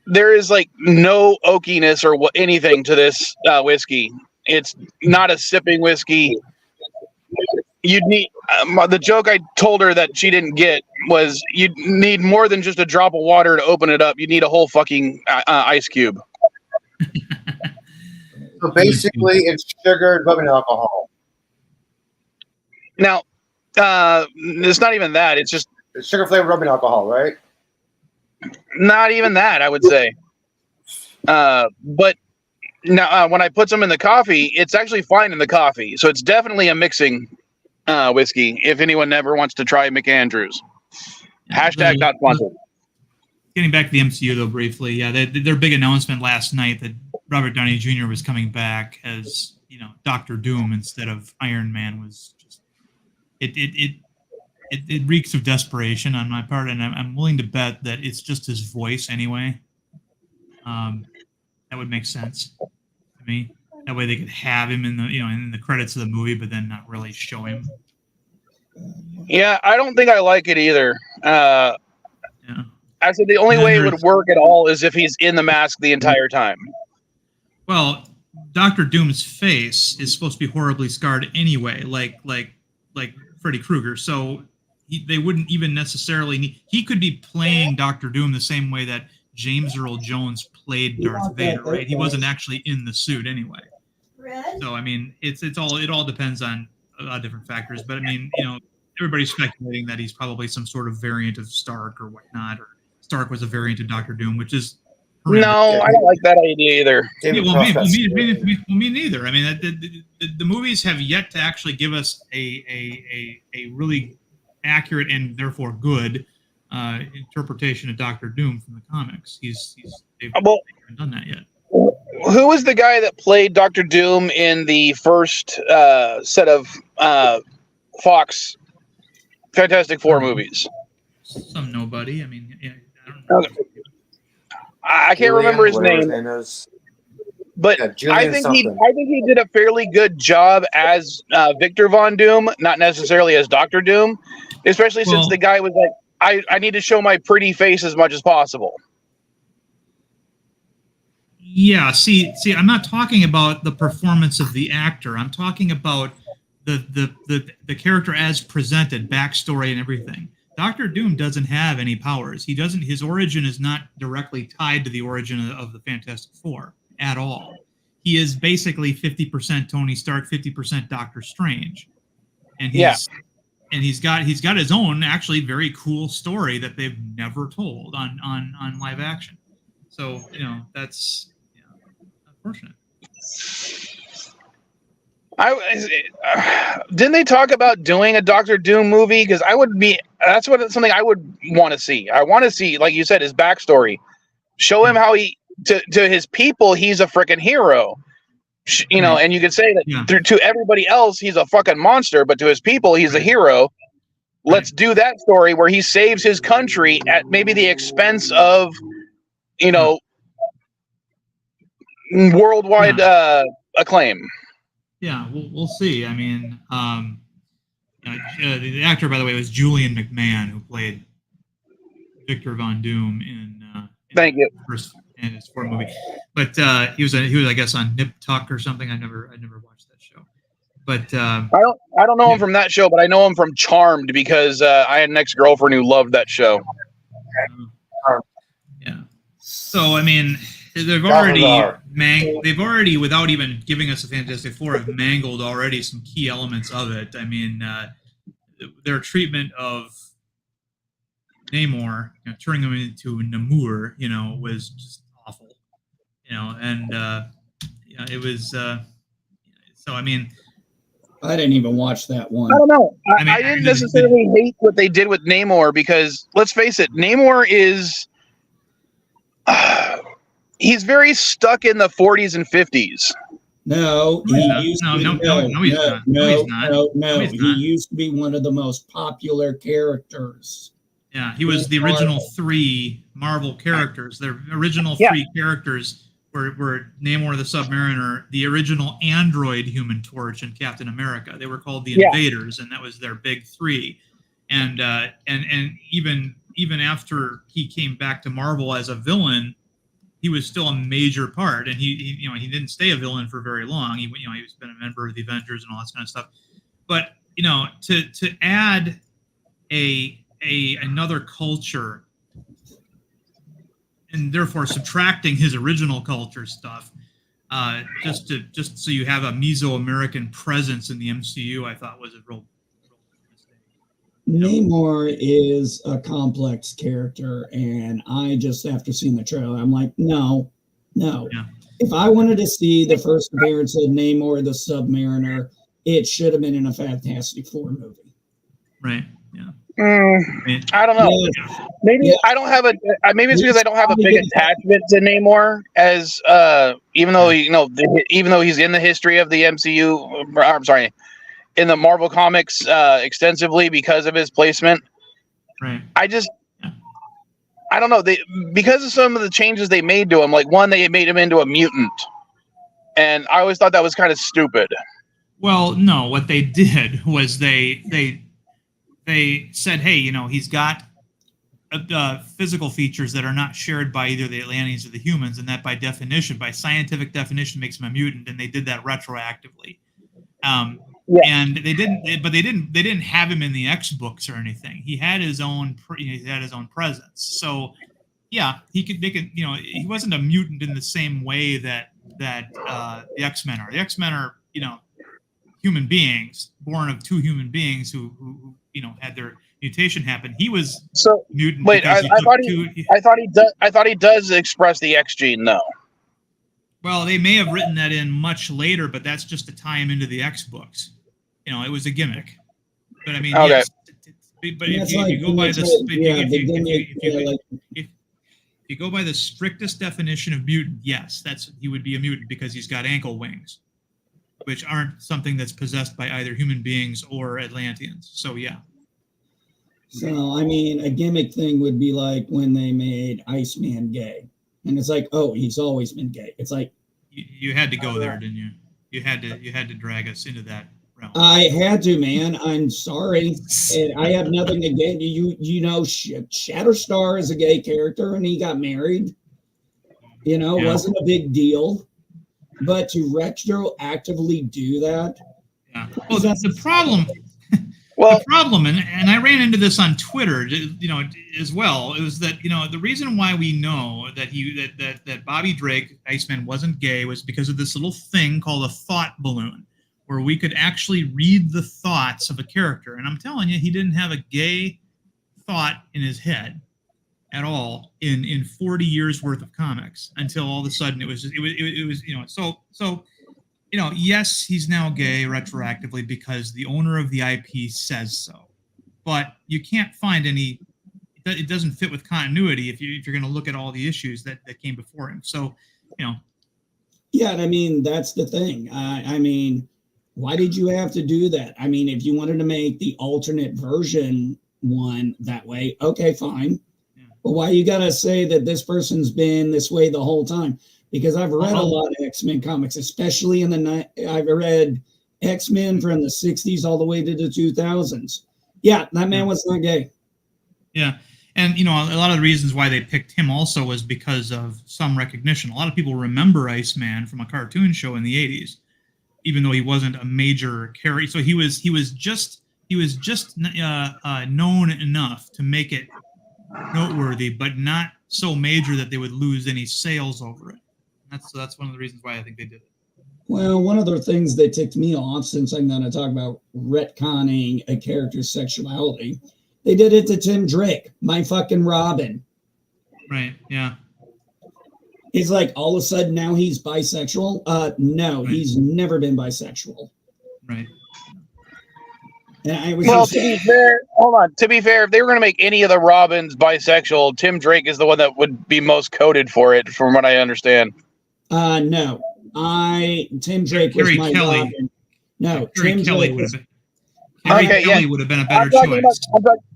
There is like no oakiness or anything to this whiskey. It's not a sipping whiskey. you'd need the joke I told her that she didn't get was you'd need more than just a drop of water to open it up. You need a whole fucking ice cube.
So basically, it's sugared rubbing alcohol.
Now, it's not even that. It's just
It's sugar flavored rubbing alcohol, right?
not even that, I would say. But now, when I put some in the coffee, it's actually fine in the coffee. So it's definitely a mixing whiskey. If anyone ever wants to try McAndrews, hashtag not sponsored.
Getting back to the MCU though briefly, yeah, their big announcement last night that Robert Downey Jr. was coming back as Doctor Doom instead of Iron Man was just it reeks of desperation on my part, and I'm willing to bet that it's just his voice anyway. That would make sense to me. That way they could have him in the credits of the movie, but then not really show him.
Yeah, I don't think I like it either.
Yeah.
I said the only way it would work at all is if he's in the mask the entire time.
Well, Doctor Doom's face is supposed to be horribly scarred anyway, like Freddy Krueger. So they wouldn't even necessarily need. He could be playing Doctor Doom the same way that James Earl Jones played Darth Vader, right? He wasn't actually in the suit anyway. So I mean, it all depends on a lot of different factors. But I mean, everybody's speculating that he's probably some sort of variant of Stark or whatnot, or Stark was a variant of Doctor Doom, which is horrendous.
No, I don't like that idea either.
Yeah, me neither. I mean, the movies have yet to actually give us a really accurate and therefore good interpretation of Doctor Doom from the comics. They've haven't done that yet.
Who was the guy that played Doctor Doom in the first set of Fox Fantastic Four movies?
Some nobody. I mean, yeah, I don't know.
I can't remember his name, but I think he did a fairly good job as Victor Von Doom, not necessarily as Doctor Doom, especially since the guy was like, I need to show my pretty face as much as possible.
Yeah, see, I'm not talking about the performance of the actor. I'm talking about the character as presented, backstory and everything. Doctor Doom doesn't have any powers. His origin is not directly tied to the origin of the Fantastic Four at all. He is basically 50% Tony Stark, 50% Doctor Strange. And he's got his own actually very cool story that they've never told on live action. So, that's unfortunate.
Didn't they talk about doing a Doctor Doom movie? Because that's something I would want to see. I want to see, like you said, his backstory. Show him how he to his people, he's a freaking hero. And you could say that to everybody else, he's a fucking monster, but to his people, he's a hero. Let's do that story where he saves his country at maybe the expense of, worldwide acclaim.
Yeah, we'll see. I mean, the actor, by the way, was Julian McMahon, who played Victor Von Doom in
Thank you.
First Fantastic Four movie. But he was I guess on Nip Tuck or something. I never watched that show. But
I don't know him from that show, but I know him from Charmed because I had an ex-girlfriend who loved that show.
Yeah. So I mean, they've already, without even giving us a Fantastic Four, have mangled already some key elements of it. I mean, their treatment of Namor, turning him into Namur, was just awful. And it was. So I mean,
I didn't even watch that one.
I don't know. I didn't necessarily hate what they did with Namor because let's face it, Namor is. He's very stuck in the 40s and 50s.
No, he's not. He used to be one of the most popular characters.
Yeah, he was the original 3 Marvel characters. The original 3 characters were Namor the Submariner, the original android Human Torch, and Captain America. They were called the Invaders, and that was their big 3. And even after he came back to Marvel as a villain, he was still a major part, and he didn't stay a villain for very long. He's been a member of the Avengers and all that kind of stuff. But to add another culture and therefore subtracting his original culture stuff, just so you have a Mesoamerican presence in the MCU, I thought was a real mistake.
Namor is a complex character, and I just, after seeing the trailer, I'm like, no. Yeah. If I wanted to see the first appearance of Namor the Submariner, it should have been in a Fantastic Four movie.
Right. Yeah.
I don't know.
Yeah.
Maybe I don't have maybe it's because I don't have a big attachment to Namor, as even though even though he's in the history of the MCU. I'm sorry, in the Marvel comics extensively because of his placement.
Right.
I don't know. Because of some of the changes they made to him, like one, they made him into a mutant, and I always thought that was kind of stupid.
Well, no, what they did was they said, hey, he's got physical features that are not shared by either the Atlanteans or the humans, and that by scientific definition, makes him a mutant. And they did that retroactively. And they didn't have him in the X books or anything. He had his own presence. So yeah, he wasn't a mutant in the same way that the X-Men are. The X-Men are, human beings born of two human beings who had their mutation happen. He was mutant.
Wait, I thought he does express the X gene though.
Well, they may have written that in much later, but that's just to tie him into the X books. It was a gimmick. But I mean,
okay.
yes, but if you go by if you go by the strictest definition of mutant, yes, he would be a mutant because he's got ankle wings, which aren't something that's possessed by either human beings or Atlanteans. So yeah.
So I mean, a gimmick thing would be like when they made Iceman gay. And it's like, oh, he's always been gay. It's like
you had to go there, didn't you? You had to drag us into that realm.
I had to, man. I'm sorry. And I have nothing against you. Shatterstar is a gay character, and he got married. Wasn't a big deal. But to retroactively do that.
Yeah. Well, that's the problem. Well, the problem, and I ran into this on Twitter, as well, is that the reason why we know that Bobby Drake, Iceman, wasn't gay was because of this little thing called a thought balloon, where we could actually read the thoughts of a character. And I'm telling you, he didn't have a gay thought in his head at all in 40 years worth of comics until all of a sudden it was yes, he's now gay retroactively because the owner of the IP says so. But you can't find any. It doesn't fit with continuity if you're going to look at all the issues that came before him. So,
Yeah, I mean, that's the thing. I mean, why did you have to do that? I mean, if you wanted to make the alternate version one that way, okay, fine. Yeah. But why you got to say that this person's been this way the whole time? Because I've read a lot of X-Men comics, especially I've read X-Men from the 60s all the way to the 2000s. Yeah, that man was not gay.
Yeah. And, a lot of the reasons why they picked him also was because of some recognition. A lot of people remember Iceman from a cartoon show in the 80s, even though he wasn't a major character. So he was just known enough to make it noteworthy, but not so major that they would lose any sales over it. That's one of the reasons why I think they did it.
Well, one of the things that ticked me off, since I'm going to talk about retconning a character's sexuality, they did it to Tim Drake, my fucking Robin.
Right, yeah.
It's like all of a sudden now he's bisexual. No, right. He's never been bisexual.
Right.
And
to be fair, if they were going to make any of the Robins bisexual, Tim Drake is the one that would be most coded for it, from what I understand.
No. Tim Drake was my Robin. No, Tim
Kelly
Drake
would have been. Kelly would have been a better choice.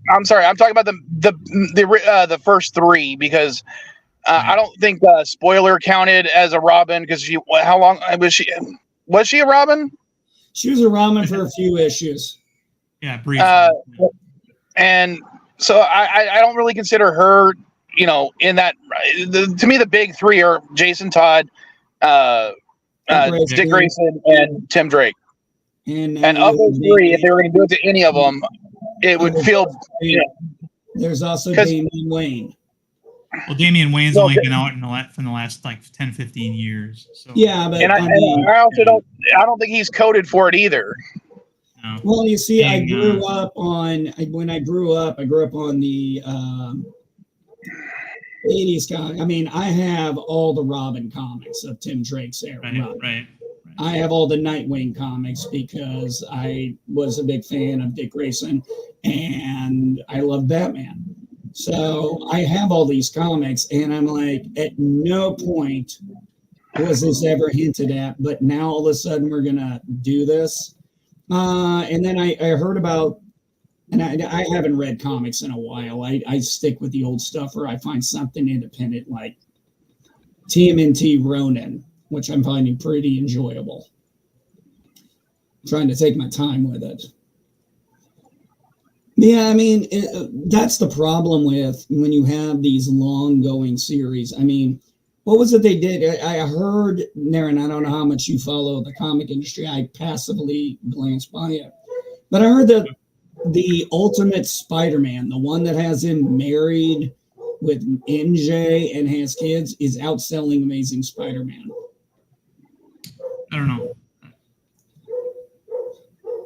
I'm sorry. I'm talking about the first three because I don't think Spoiler counted as a Robin because how long was she? Was she a Robin?
She was a Robin for a few issues.
Yeah, briefly.
And so I don't really consider her, in that. To me, the big three are Jason Todd, Dick Grayson, and Tim Drake. And of those three, if they were going to do it to any of them, it would feel.
There's also Damian Wayne.
Well, Damian Wayne's only been out from the last like 10, 15 years. So.
Yeah, but
I also don't think he's coded for it either.
No.
Well, you see, I grew up on the 80s comic. I mean, I have all the Robin comics of Tim Drake's era.
Right.
I have all the Nightwing comics because I was a big fan of Dick Grayson and I love Batman. So I have all these comics and I'm like, at no point was this ever hinted at, but now all of a sudden we're going to do this. And then I heard about, and I haven't read comics in a while. I stick with the old stuff or I find something independent like TMNT Ronin, which I'm finding pretty enjoyable. I'm trying to take my time with it. Yeah, I mean, that's the problem with when you have these long-going series. I mean, what was it they did? I heard, Naren, I don't know how much you follow the comic industry. I passively glanced by it. But I heard that the Ultimate Spider-Man, the one that has him married with MJ and has kids, is outselling Amazing Spider-Man.
I don't know.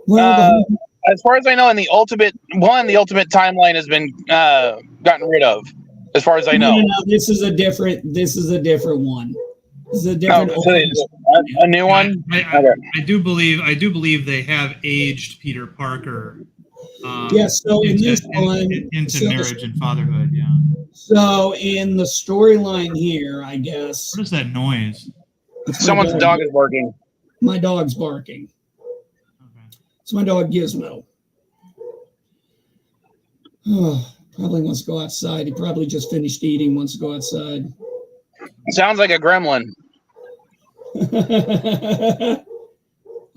Well,
as far as I know, in the Ultimate timeline has been gotten rid of. As far as I know,
no, this is a different one. This is a different.
A new one.
I do believe they have aged Peter Parker.
Yes. So in this one,
into marriage and fatherhood. Yeah.
So in the storyline here, I guess.
What is that noise?
Someone's dog is barking.
My dog's barking.
Okay.
It's my dog Gizmo. Probably wants to go outside. He probably just finished eating, wants to go outside.
Sounds like a gremlin.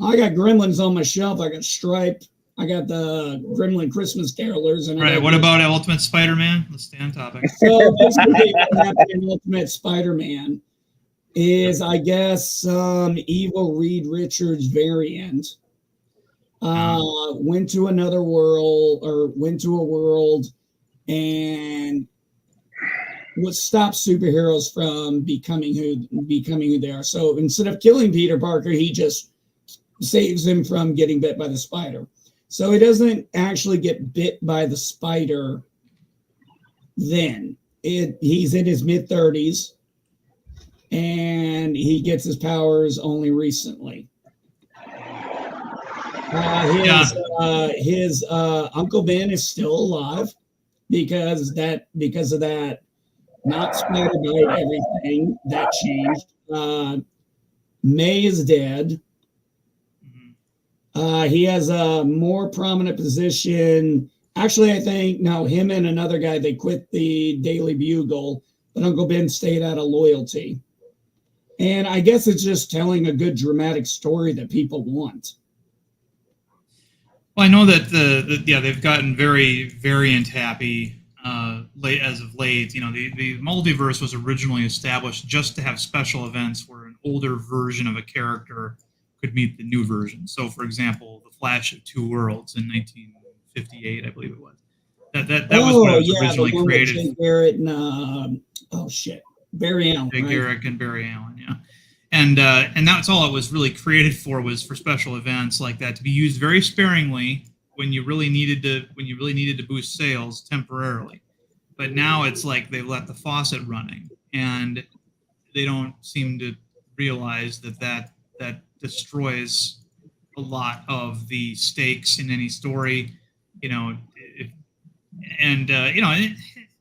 I got gremlins on my shelf. I got Stripe. I got the Gremlin Christmas Carolers. And
right. What about Ultimate Spider-Man? Let's stay on topic.
So basically what happened in Ultimate Spider-Man is, I guess, some evil Reed Richards variant went to a world and what stops superheroes from becoming who they are. So instead of killing Peter Parker, he just saves him from getting bit by the spider. So he doesn't actually get bit by the spider then. He's in his mid-30s and he gets his powers only recently. His Uncle Ben is still alive because of that not spider bite everything that changed. May is dead. He has a more prominent position. Actually, I think him and another guy, they quit the Daily Bugle, but Uncle Ben stayed out of loyalty. And I guess it's just telling a good dramatic story that people want.
Well, I know that they've gotten very variant happy as of late. You know, the multiverse was originally established just to have special events where an older version of a character could meet the new version. So, for example, the Flash of Two Worlds in 1958, I believe it was. That was what it was originally created.
Jay Garrett and Barry Allen.
Jay Garrett and Barry Allen, yeah. And that's all it was really created for, was for special events like that, to be used very sparingly when you really needed to boost sales temporarily. But now it's like they've let the faucet running, and they don't seem to realize that destroys a lot of the stakes in any story, you know.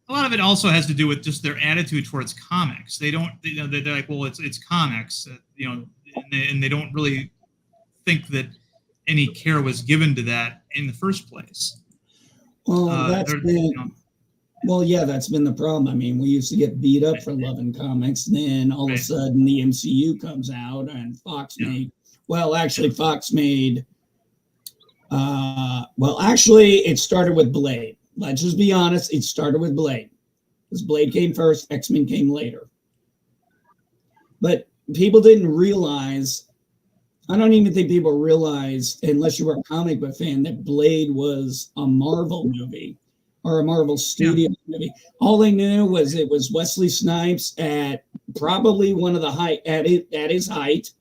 A lot of it also has to do with just their attitude towards comics. They don't, they're like, well, it's comics, and they don't really think that any care was given to that in the first place.
Well, that's been the problem. I mean, we used to get beat up for loving comics. Then all of a sudden the MCU comes out and Fox made, it started with Blade. Let's just be honest. It started with Blade. Because Blade came first, X-Men came later. But people didn't realize I don't even think people realize, unless you were a comic book fan, that Blade was a Marvel movie or a Marvel Studio movie. All they knew was it was Wesley Snipes at probably one of the height at his height.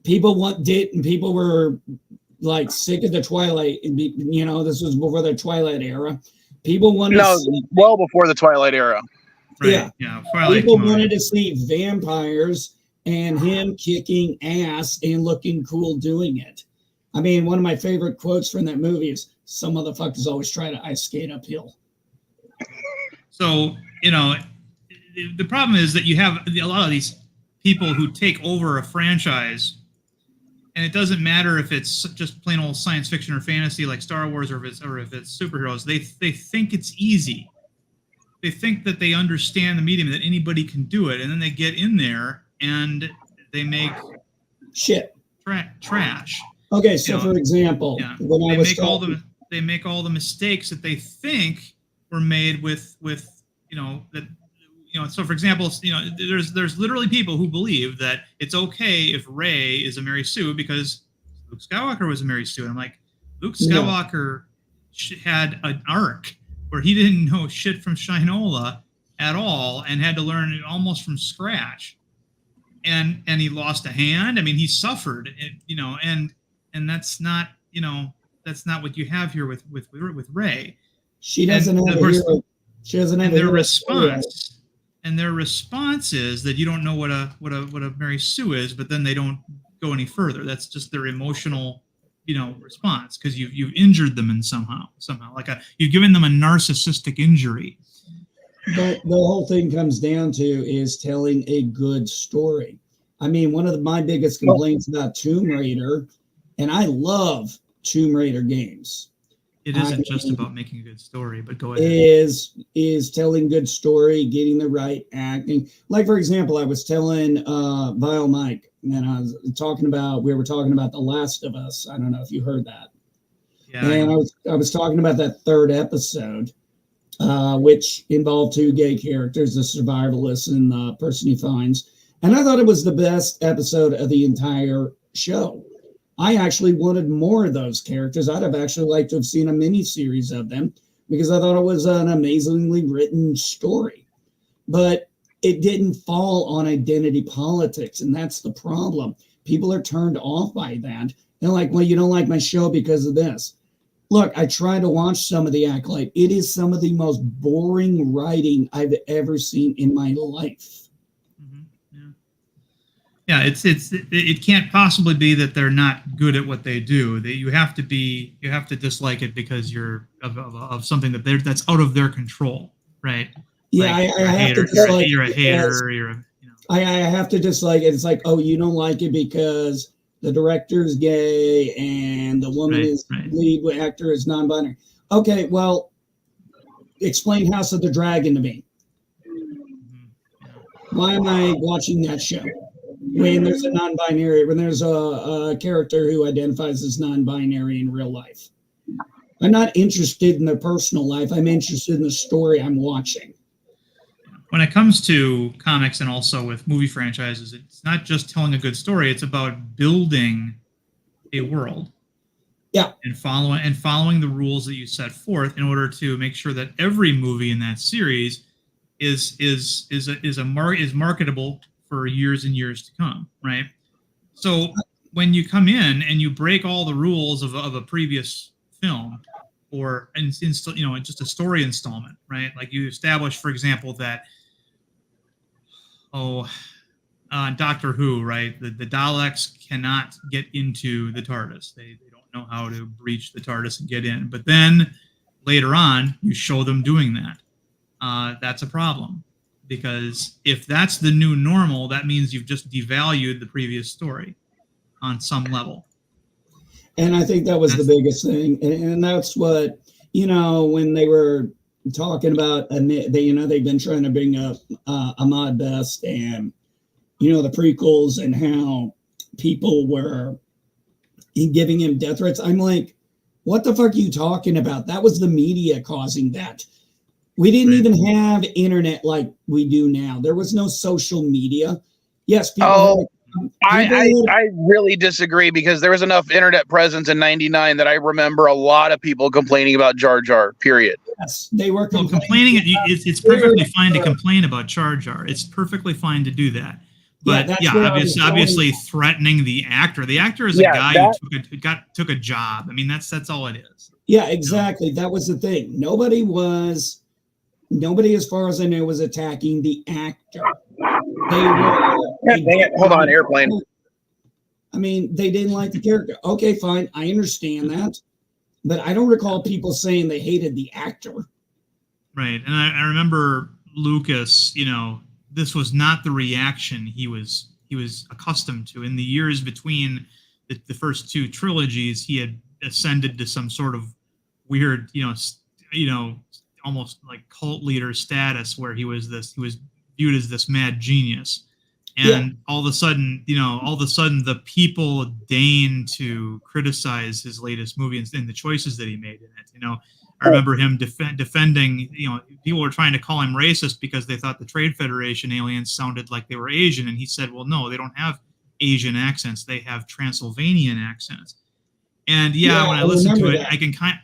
People people were like sick of the Twilight. You know, this was before the Twilight era. People wanted
well before the Twilight era.
Right.
Yeah.
Twilight
People wanted to see vampires and him kicking ass and looking cool doing it. I mean, one of my favorite quotes from that movie is, "Some motherfuckers always try to ice skate uphill."
So, you know, the problem is that you have a lot of these people who take over a franchise, and it doesn't matter if it's just plain old science fiction or fantasy like Star Wars, or if it's superheroes. They think it's easy. They think that they understand the medium, that anybody can do it, and then they get in there and they make
shit
trash.
Okay, so for example, when
they make all the mistakes that they think were made with So for example, there's literally people who believe that it's okay if Rey is a Mary Sue because Luke Skywalker was a Mary Sue. And I'm like, Luke Skywalker had an arc where he didn't know shit from Shinola at all and had to learn it almost from scratch. And he lost a hand. I mean, he suffered, and that's not what you have here with Rey.
She doesn't have a hero. She doesn't have
their response. And their response is that you don't know what a Mary Sue is, but then they don't go any further. That's just their emotional, response, because you've injured them in somehow, like you've given them a narcissistic injury.
But the whole thing comes down to is telling a good story. I mean, one of my biggest complaints about Tomb Raider, and I love Tomb Raider games.
It isn't just about making a good story, but go ahead.
Is telling good story, getting the right acting. Like, for example, I was telling VileMike, and we were talking about The Last of Us. I don't know if you heard that.
Yeah.
And I was talking about that third episode, which involved two gay characters, the survivalist and the person he finds. And I thought it was the best episode of the entire show. I actually wanted more of those characters. I'd have actually liked to have seen a mini series of them because I thought it was an amazingly written story. But it didn't fall on identity politics, and that's the problem. People are turned off by that. They're like, well, you don't like my show because of this. Look, I tried to watch some of the Acolyte. It is some of the most boring writing I've ever seen in my life.
Yeah, it can't possibly be that they're not good at what they do. You have to dislike it because you're of something that's out of their control, right?
Yeah,
like
I have to dislike.
You're a hater.
I have to dislike it. It's like, oh, you don't like it because the director's gay and the woman lead actor is non-binary. Okay, well, explain House of the Dragon to me. Why am I watching that show? When there's a non-binary, when there's a character who identifies as non-binary in real life. I'm not interested in their personal life. I'm interested in the story I'm watching.
When it comes to comics and also with movie franchises, it's not just telling a good story. It's about building a world.
Yeah.
And following the rules that you set forth in order to make sure that every movie in that series is marketable for years and years to come, right? So when you come in and you break all the rules of a previous film, or just a story installment, right? Like you establish, for example, that Doctor Who, right? The Daleks cannot get into the TARDIS. They don't know how to breach the TARDIS and get in. But then later on, you show them doing that. That's a problem. Because if that's the new normal, that means you've just devalued the previous story on some level.
And I think that was the biggest thing. And that's what, when they were talking about, they've been trying to bring up Ahmad Best and, the prequels and how people were giving him death threats. I'm like, what the fuck are you talking about? That was the media causing that. We didn't even have internet like we do now. There was no social media. Yes, people
I really disagree because there was enough internet presence in '99 that I remember a lot of people complaining about Jar Jar. Period.
Yes, they were
complaining. It's perfectly fine to complain about Jar Jar. It's perfectly fine to do that. But obviously threatening the actor. The actor is a guy who took a job. I mean, that's all it is.
Yeah, exactly. You know? That was the thing. Nobody, as far as I know, was attacking the actor. They were.
Hold on, airplane.
I mean, they didn't like the character. Okay, fine. I understand that. But I don't recall people saying they hated the actor. Right. And I remember Lucas, this was not the reaction he was accustomed to. In the years between the first two trilogies, he had ascended to some sort of weird, almost like cult leader status where he was viewed as this mad genius. And all of a sudden, the people deign to criticize his latest movie and the choices that he made in it. I remember him defending, people were trying to call him racist because they thought the Trade Federation aliens sounded like they were Asian. And he said, well, no, they don't have Asian accents. They have Transylvanian accents. And when I listen to it, I can kind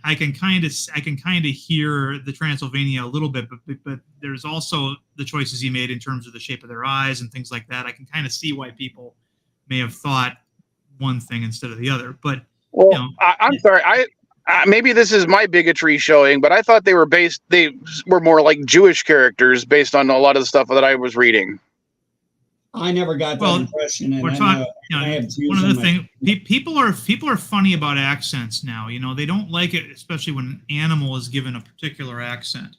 of hear the Transylvania a little bit, but there's also the choices he made in terms of the shape of their eyes and things like that. I can kind of see why people may have thought one thing instead of the other. But
I'm sorry, maybe this is my bigotry showing, but I thought they were more like Jewish characters based on a lot of the stuff that I was reading.
I never got that impression. And
we're talking. One of the things people are funny about accents now. They don't like it, especially when an animal is given a particular accent.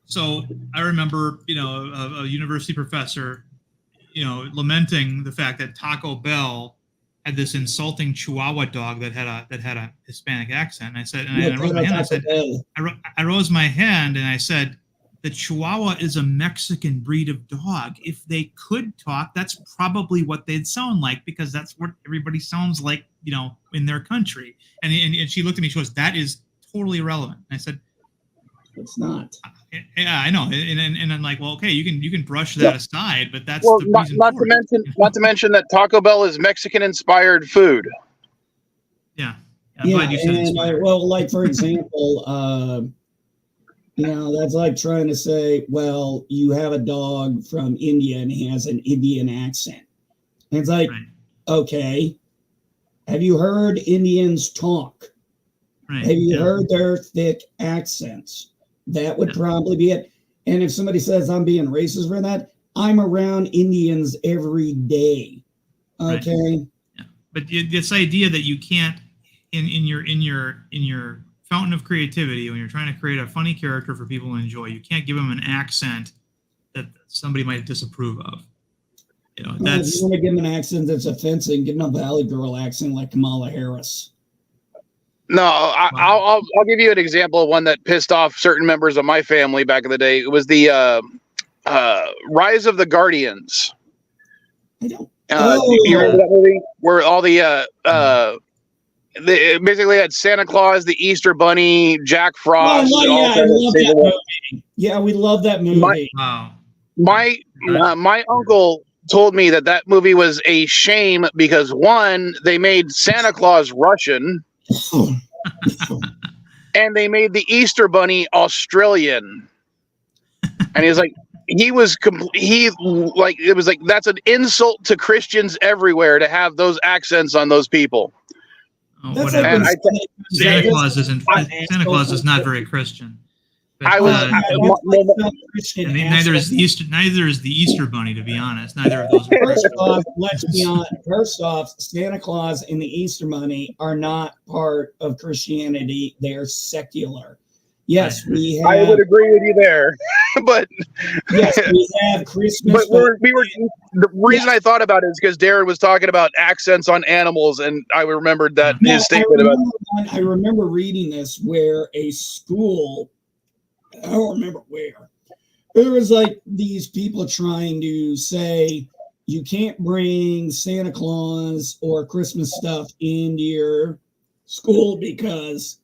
So I remember, a university professor, lamenting the fact that Taco Bell had this insulting Chihuahua dog that had a Hispanic accent. And I said, I rose my hand and I said, the Chihuahua is a Mexican breed of dog. If they could talk, that's probably what they'd sound like because that's what everybody sounds like, in their country. And she looked at me, she goes, that is totally irrelevant. And I said,
it's not.
Yeah, I know. And I'm like, well, okay, you can brush that aside, but that's the reason
not to mention that Taco Bell is Mexican inspired food.
Yeah. I'm glad you said inspired.
Like for example, that's like trying to say, well, you have a dog from India and he has an Indian accent. And it's like, okay, have you heard Indians talk? Right. Have you heard their thick accents? That would probably be it. And if somebody says I'm being racist for that, I'm around Indians every day. Okay. Right.
Yeah. But this idea that you can't in your fountain of creativity, when you're trying to create a funny character for people to enjoy, you can't give them an accent that somebody might disapprove of.
If you want to give them an accent that's offensive, give them a Valley Girl accent like Kamala Harris.
No, I'll give you an example of one that pissed off certain members of my family back in the day. It was the Rise of the Guardians.
I don't.
You remember that movie where all they basically had Santa Claus, the Easter Bunny, Jack Frost.
I love that movie. Yeah, we love that movie.
My uncle told me that movie was a shame because one, they made Santa Claus Russian, and they made the Easter Bunny Australian. And he was like, it was like that's an insult to Christians everywhere to have those accents on those people.
Santa Claus is not very Christian. But, neither is the Easter Bunny, to be honest. Neither of those.
Let's be honest. First off, Santa Claus and the Easter Bunny are not part of Christianity. They are secular. Yes, we have.
I would agree with you there, but
yes, we have Christmas.
But the reason I thought about it is because Darren was talking about accents on animals, and I remembered that his statement
I remember reading this where a school, I don't remember where, there was like these people trying to say you can't bring Santa Claus or Christmas stuff into your school because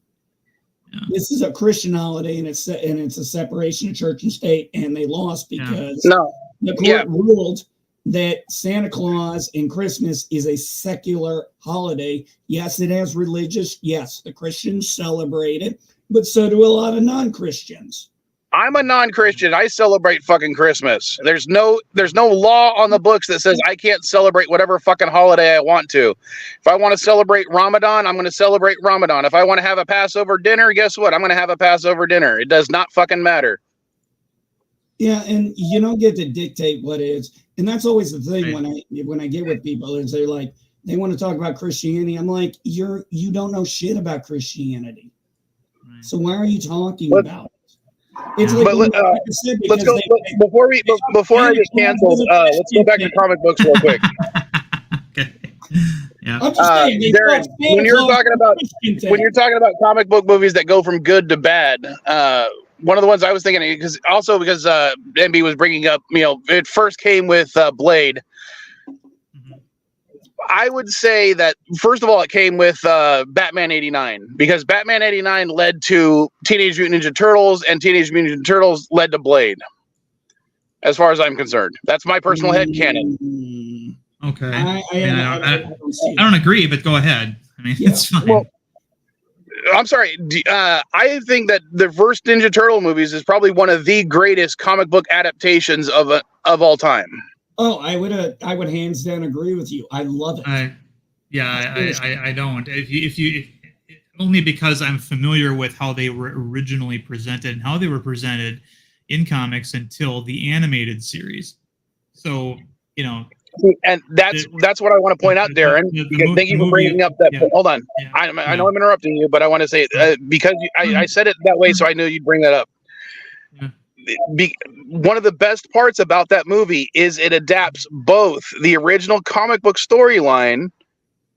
this is a Christian holiday and it's a separation of church and state, and they lost because the court ruled that Santa Claus and Christmas is a secular holiday. Yes, it has religious. Yes, the Christians celebrate it, but so do a lot of non-Christians.
I'm a non-Christian. I celebrate fucking Christmas. There's no law on the books that says I can't celebrate whatever fucking holiday I want to. If I want to celebrate Ramadan, I'm going to celebrate Ramadan. If I want to have a Passover dinner, guess what? I'm going to have a Passover dinner. It does not fucking matter.
Yeah, and you don't get to dictate what is. And that's always the thing when I get with people is they're like, they want to talk about Christianity. I'm like, you don't know shit about Christianity. Right. So why are you talking about it? It's like,
let's go before I get canceled. Let's go back to comic books real quick.
Okay. Yeah.
Darren, when you're talking about comic book movies that go from good to bad, one of the ones I was thinking because MB was bringing up, it first came with Blade. I would say that, first of all, it came with Batman 89, because Batman 89 led to Teenage Mutant Ninja Turtles, and Teenage Mutant Ninja Turtles led to Blade, as far as I'm concerned. That's my personal headcanon.
Okay. I don't agree, but go ahead. I mean, it's fine.
Well, I'm sorry. I think that the first Ninja Turtle movies is probably one of the greatest comic book adaptations of all time.
Oh, I would hands down agree with you. I love it.
I don't. If you only because I'm familiar with how they were originally presented and how they were presented in comics until the animated series. So,
and that's what I want to point out, Darren. Thank you for bringing up that. Hold on. Yeah, I know I'm interrupting you, but I want to say because I said it that way, so I knew you'd bring that up. Yeah. One of the best parts about that movie is it adapts both the original comic book storyline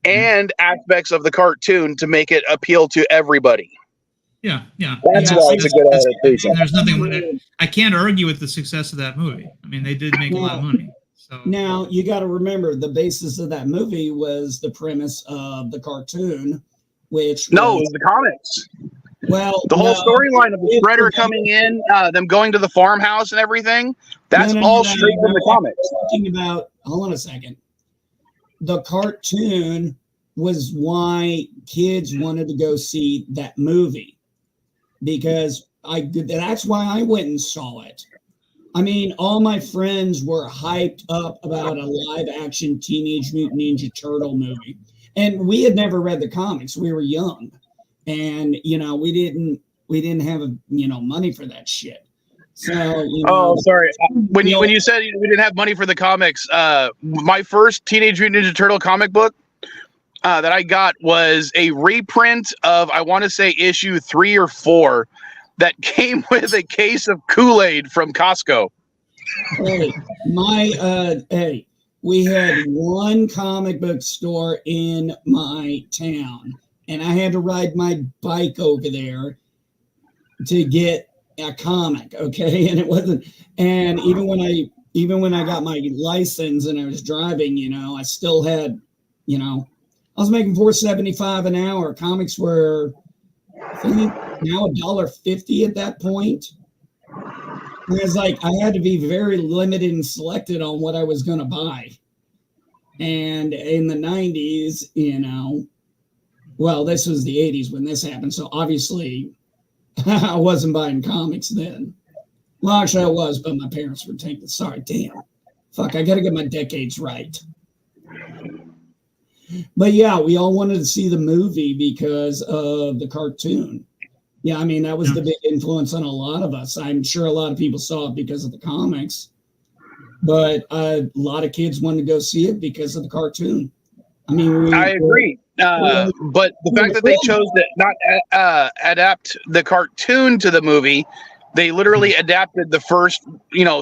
and aspects of the cartoon to make it appeal to everybody.
Yeah.
That's why it's a good adaptation.
There's nothing. I can't argue with the success of that movie. I mean, they did make a lot of money. So
now you got to remember the basis of that movie was the premise of the cartoon, which
it was the comics.
Well,
the whole storyline of the Shredder coming in, them going to the farmhouse and everything, that's all straight from the comics.
Talking about, hold on a second. The cartoon was why kids wanted to go see that movie, because that's why I went and saw it. I mean, all my friends were hyped up about a live action Teenage Mutant Ninja Turtle movie. And we had never read the comics. We were young. And we didn't have money for that shit. So
sorry. When you said we didn't have money for the comics, my first Teenage Mutant Ninja Turtle comic book that I got was a reprint of, I want to say, issue 3 or 4 that came with a case of Kool-Aid from Costco.
We had one comic book store in my town. And I had to ride my bike over there to get a comic, okay? And it wasn't. And even when I got my license and I was driving, I still had, I was making $4.75 an hour. Comics were, I think, now $1.50 at that point. And it's like I had to be very limited and selected on what I was going to buy. And in the 90s, well, this was the 80s when this happened. So obviously I wasn't buying comics then. Well, actually I was, but my parents were taking, sorry, damn. Fuck, I got to get my decades right. But yeah, we all wanted to see the movie because of the cartoon. Yeah, I mean, that was the big influence on a lot of us. I'm sure a lot of people saw it because of the comics. But a lot of kids wanted to go see it because of the cartoon. I mean,
I agree. But the fact that they chose to not adapt the cartoon to the movie, they literally adapted the first,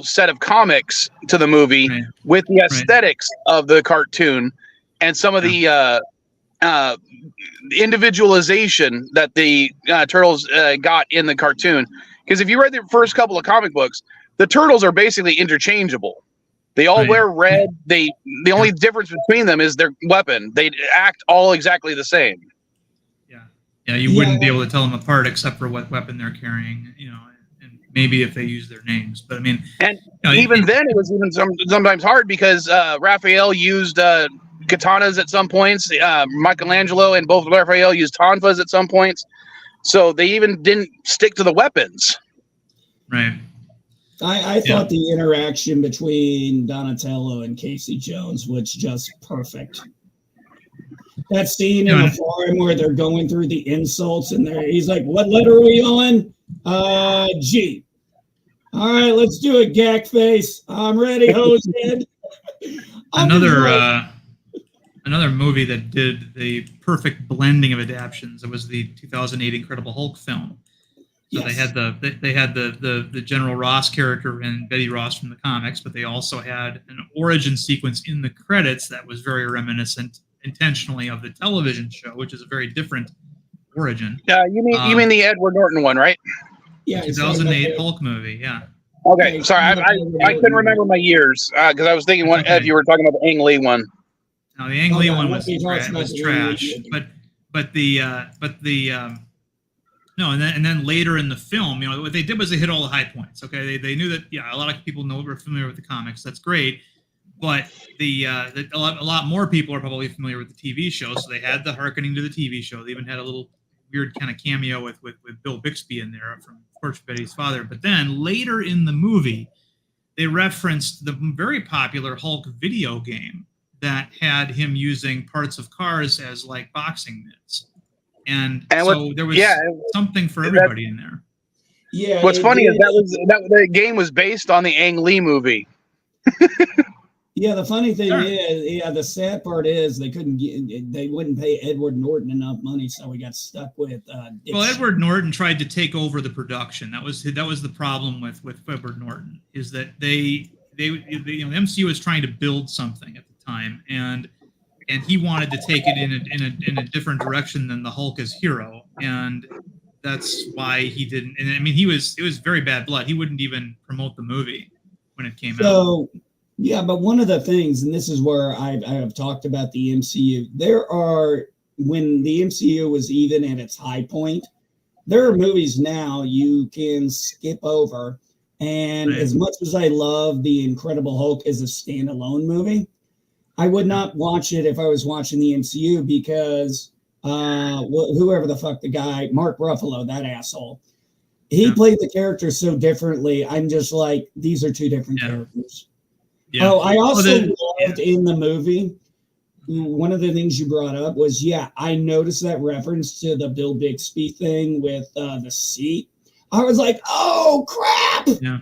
set of comics to the movie with the aesthetics of the cartoon and some of the individualization that the turtles got in the cartoon. Because if you read the first couple of comic books, the turtles are basically interchangeable. They all wear red. The only difference between them is their weapon. They act all exactly the same.
Yeah, you wouldn't be able to tell them apart except for what weapon they're carrying. maybe if they use their names. But I mean,
and even then, it was even sometimes hard because Raphael used katanas at some points. Michelangelo and both Raphael used tonfas at some points. So they even didn't stick to the weapons.
Right.
I thought the interaction between Donatello and Casey Jones was just perfect. That scene in the farm where they're going through the insults and he's like, "What letter are we on?" G. All right, let's do it, Gack Face. I'm ready, Hosehead.
Another movie that did the perfect blending of adaptions. It was the 2008 Incredible Hulk film. So they had the General Ross character and Betty Ross from the comics, but they also had an origin sequence in the credits that was very reminiscent intentionally of the television show, which is a very different origin.
You mean the Edward Norton one, right?
Yeah,
2008 Hulk movie. Yeah.
Okay, sorry, I couldn't remember my years because I was thinking Ed, you were talking about the Ang Lee one.
No, the Ang Lee one was trash, no, and then later in the film, what they did was they hit all the high points. Okay, they knew that a lot of people were familiar with the comics. That's great, but a lot more people are probably familiar with the TV show. So they had the hearkening to the TV show. They even had a little weird kind of cameo with Bill Bixby in there from Porch Betty's father. But then later in the movie, they referenced the very popular Hulk video game that had him using parts of cars as like boxing mitts. And so there was something for everybody in there.
Yeah.
What's funny is that the game was based on the Ang Lee movie.
Yeah, the funny thing is, the sad part is they wouldn't pay Edward Norton enough money, so we got stuck with.
Well, Edward Norton tried to take over the production. That was the problem with Edward Norton, is that the MCU was trying to build something at the time, and he wanted to take it in a different direction than the Hulk as hero, and that's why he didn't. And I mean, it was very bad blood. He wouldn't even promote the movie when it came out.
Yeah, but one of the things, and this is where I have talked about the MCU, when the MCU was even at its high point, there are movies now you can skip over. And as much as I love The Incredible Hulk as a standalone movie, I would not watch it if I was watching the MCU because whoever the fuck the guy, Mark Ruffalo, that asshole, he played the character so differently. I'm just like, these are two different characters. Yeah. Oh, I also loved in the movie, one of the things you brought up was, I noticed that reference to the Bill Bixby thing with the seat. I was like, oh, crap.
Yeah.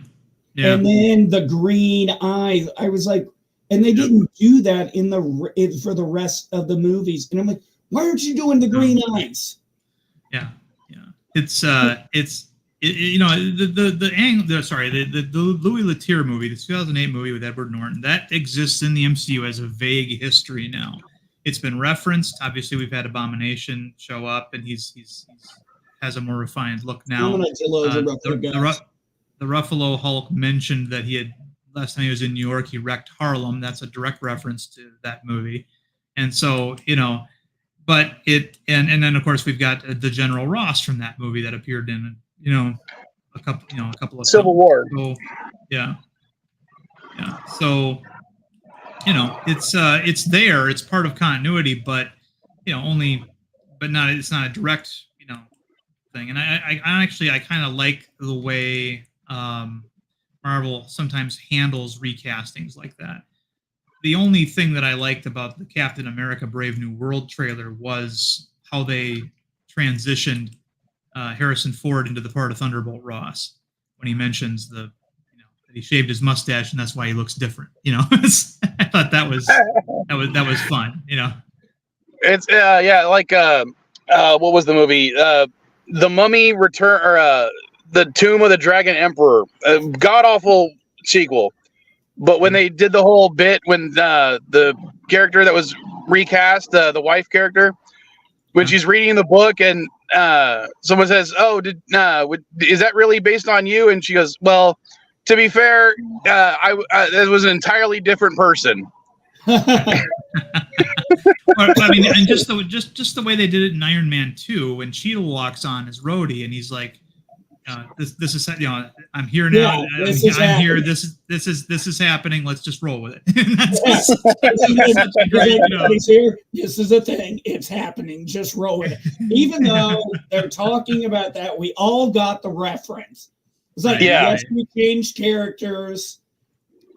And then the green eyes, I was like, and they didn't do that for the rest of the movies. And I'm like, why aren't you doing the green eyes?
Yeah. It's the Louis Leterrier movie, the 2008 movie with Edward Norton, that exists in the MCU as a vague history now. It's been referenced. Obviously, we've had Abomination show up, and he's has a more refined look now. The Ruffalo Hulk mentioned that he had last time he was in New York, he wrecked Harlem. That's a direct reference to that movie, and so but it and then of course we've got the General Ross from that movie that appeared in a couple of
Civil War.
So, So it's there. It's part of continuity, but it's not a direct thing. And I kind of like the way Marvel sometimes handles recastings like that. The only thing that I liked about the Captain America: Brave New World trailer was how they transitioned Harrison Ford into the part of Thunderbolt Ross when he mentions that he shaved his mustache and that's why he looks different. I thought that was fun.
It's like what was the movie? The Mummy Return, or the Tomb of the Dragon Emperor, a god awful sequel. But when they did the whole bit when the character that was recast, the wife character, when she's reading the book and someone says, "Oh, is that really based on you?" And she goes, "Well, to be fair, it was an entirely different person."
I mean, and just the way they did it in Iron Man 2, when Cheadle walks on as Rhodey, and he's like, this is I'm here now.
Yeah, this is
I'm here.
happening.
This is happening. Let's just roll with it.
Everybody's here. This is a thing. It's happening. Just roll with it. Even though they're talking about that, we all got the reference. It's like, yes, we changed characters.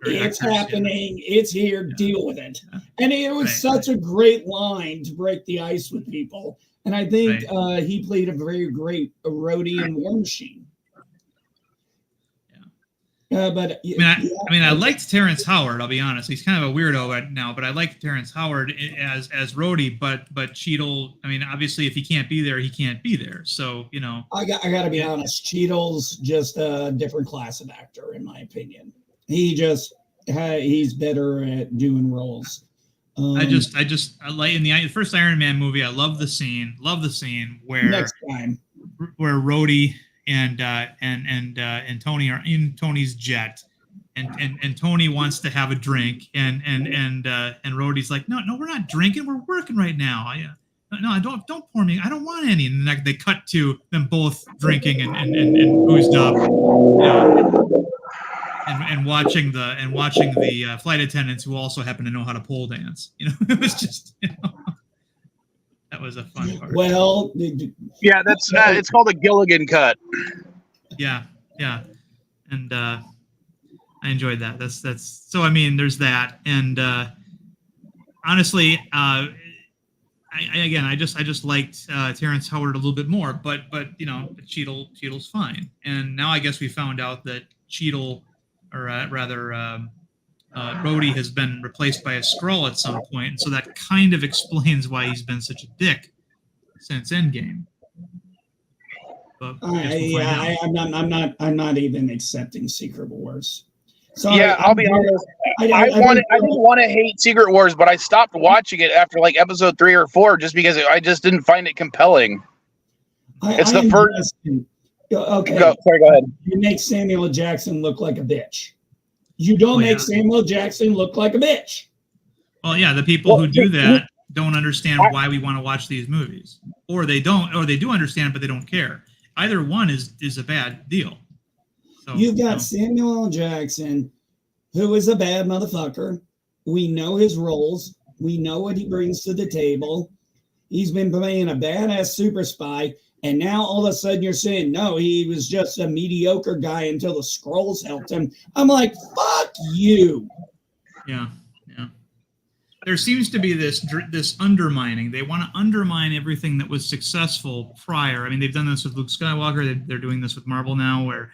It's happening. It's here. Deal with it. And it was such a great line to break the ice with people. And I think he played a very great Rhodey in War Machine. But
I liked Terrence Howard. I'll be honest; he's kind of a weirdo right now, but I like Terrence Howard as Rhodey. But Cheadle, I mean, obviously, if he can't be there, he can't be there. So
I got to be honest. Cheadle's just a different class of actor, in my opinion. He's better at doing roles.
I like in the first Iron Man movie. I love the scene where
next time
where Rhodey and Tony are in Tony's jet, and Tony wants to have a drink, and Rhodey's like, no, we're not drinking, we're working right now. No, don't pour me. I don't want any. And then they cut to them both drinking and boozed up. And watching the flight attendants who also happen to know how to pole dance. It was just that was a fun part.
Well,
yeah, that's it's called a Gilligan cut.
Yeah, and I enjoyed that. That's so. I mean, there's that, and honestly, I just liked Terrence Howard a little bit more, but Cheadle's fine, and now I guess we found out that Cheadle, or rather, Rhodey has been replaced by a Skrull at some point, and so that kind of explains why he's been such a dick since Endgame. But
I'm not even accepting Secret Wars. So
I'll be honest. I didn't want to hate Secret Wars, but I stopped watching it after like episode 3 or 4 just because I just didn't find it compelling. It's the first.
Okay.
Go ahead.
You make Samuel L. Jackson look like a bitch. You don't make Samuel L. Jackson look like a bitch.
Well, yeah, the people who do that don't understand why we want to watch these movies, or they do understand, but they don't care. Either one is a bad deal. So,
You've got Samuel L. Jackson, who is a bad motherfucker. We know his roles. We know what he brings to the table. He's been playing a badass super spy. And now all of a sudden you're saying, no, he was just a mediocre guy until the Skrulls helped him. I'm like, fuck you.
Yeah. There seems to be this undermining. They want to undermine everything that was successful prior. I mean, they've done this with Luke Skywalker. They're doing this with Marvel now, where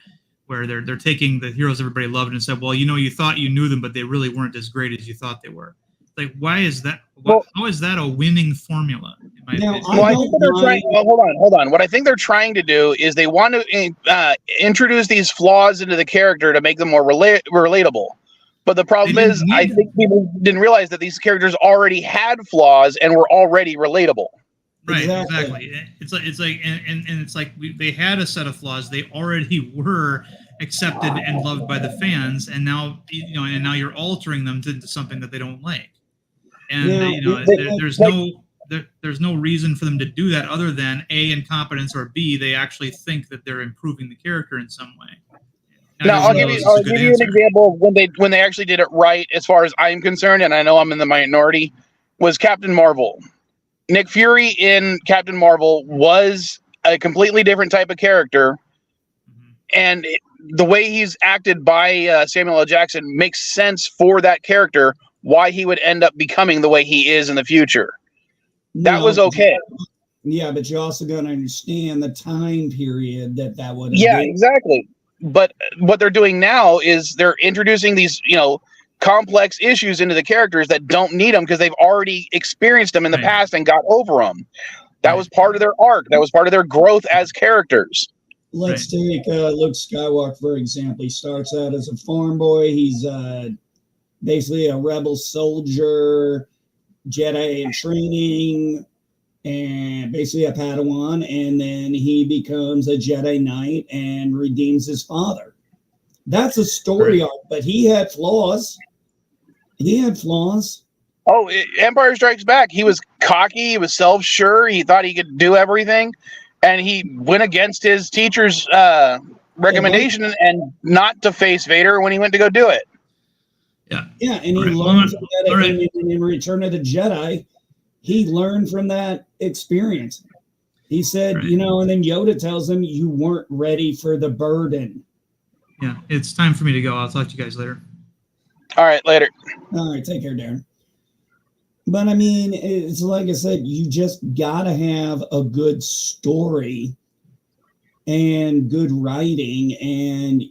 they're taking the heroes everybody loved and said, well, you thought you knew them, but they really weren't as great as you thought they were. Like, why is that? How is that a winning formula?
Hold on. What I think they're trying to do is they want to introduce these flaws into the character to make them more relatable. But the problem is, I think people didn't realize that these characters already had flaws and were already relatable.
Right, exactly. It's like they had a set of flaws. They already were accepted and loved by the fans, and now you're altering them into something that they don't like. And there's no reason for them to do that other than A, incompetence, or B, they actually think that they're improving the character in some way.
Now I'll give you an example of when they actually did it right, as far as I'm concerned, and I know I'm in the minority, was Captain Marvel. Nick Fury in Captain Marvel was a completely different type of character, and the way he's acted by Samuel L. Jackson makes sense for that character, why he would end up becoming the way he is in the future. That was okay.
Yeah, but you also got to understand the time period that would have
been. Exactly. But what they're doing now is they're introducing these, complex issues into the characters that don't need them because they've already experienced them in the past and got over them. That was part of their arc. That was part of their growth as characters.
Let's take Luke Skywalker, for example. He starts out as a farm boy. He's basically a rebel soldier, Jedi in training, and basically a Padawan. And then he becomes a Jedi Knight and redeems his father. That's a story arc, but he had flaws. Oh,
Empire Strikes Back. He was cocky. He was self-sure. He thought he could do everything. and he went against his teacher's recommendation and not to face Vader when he went to go do it.
Yeah.
Yeah, and he learned from that in Return of the Jedi. He learned from that experience. He said, and then Yoda tells him, you weren't ready for the burden.
Yeah, it's time for me to go. I'll talk to you guys later.
All right, later.
All right, take care, Darren. But I mean, it's like I said, you just got to have a good story and good writing and,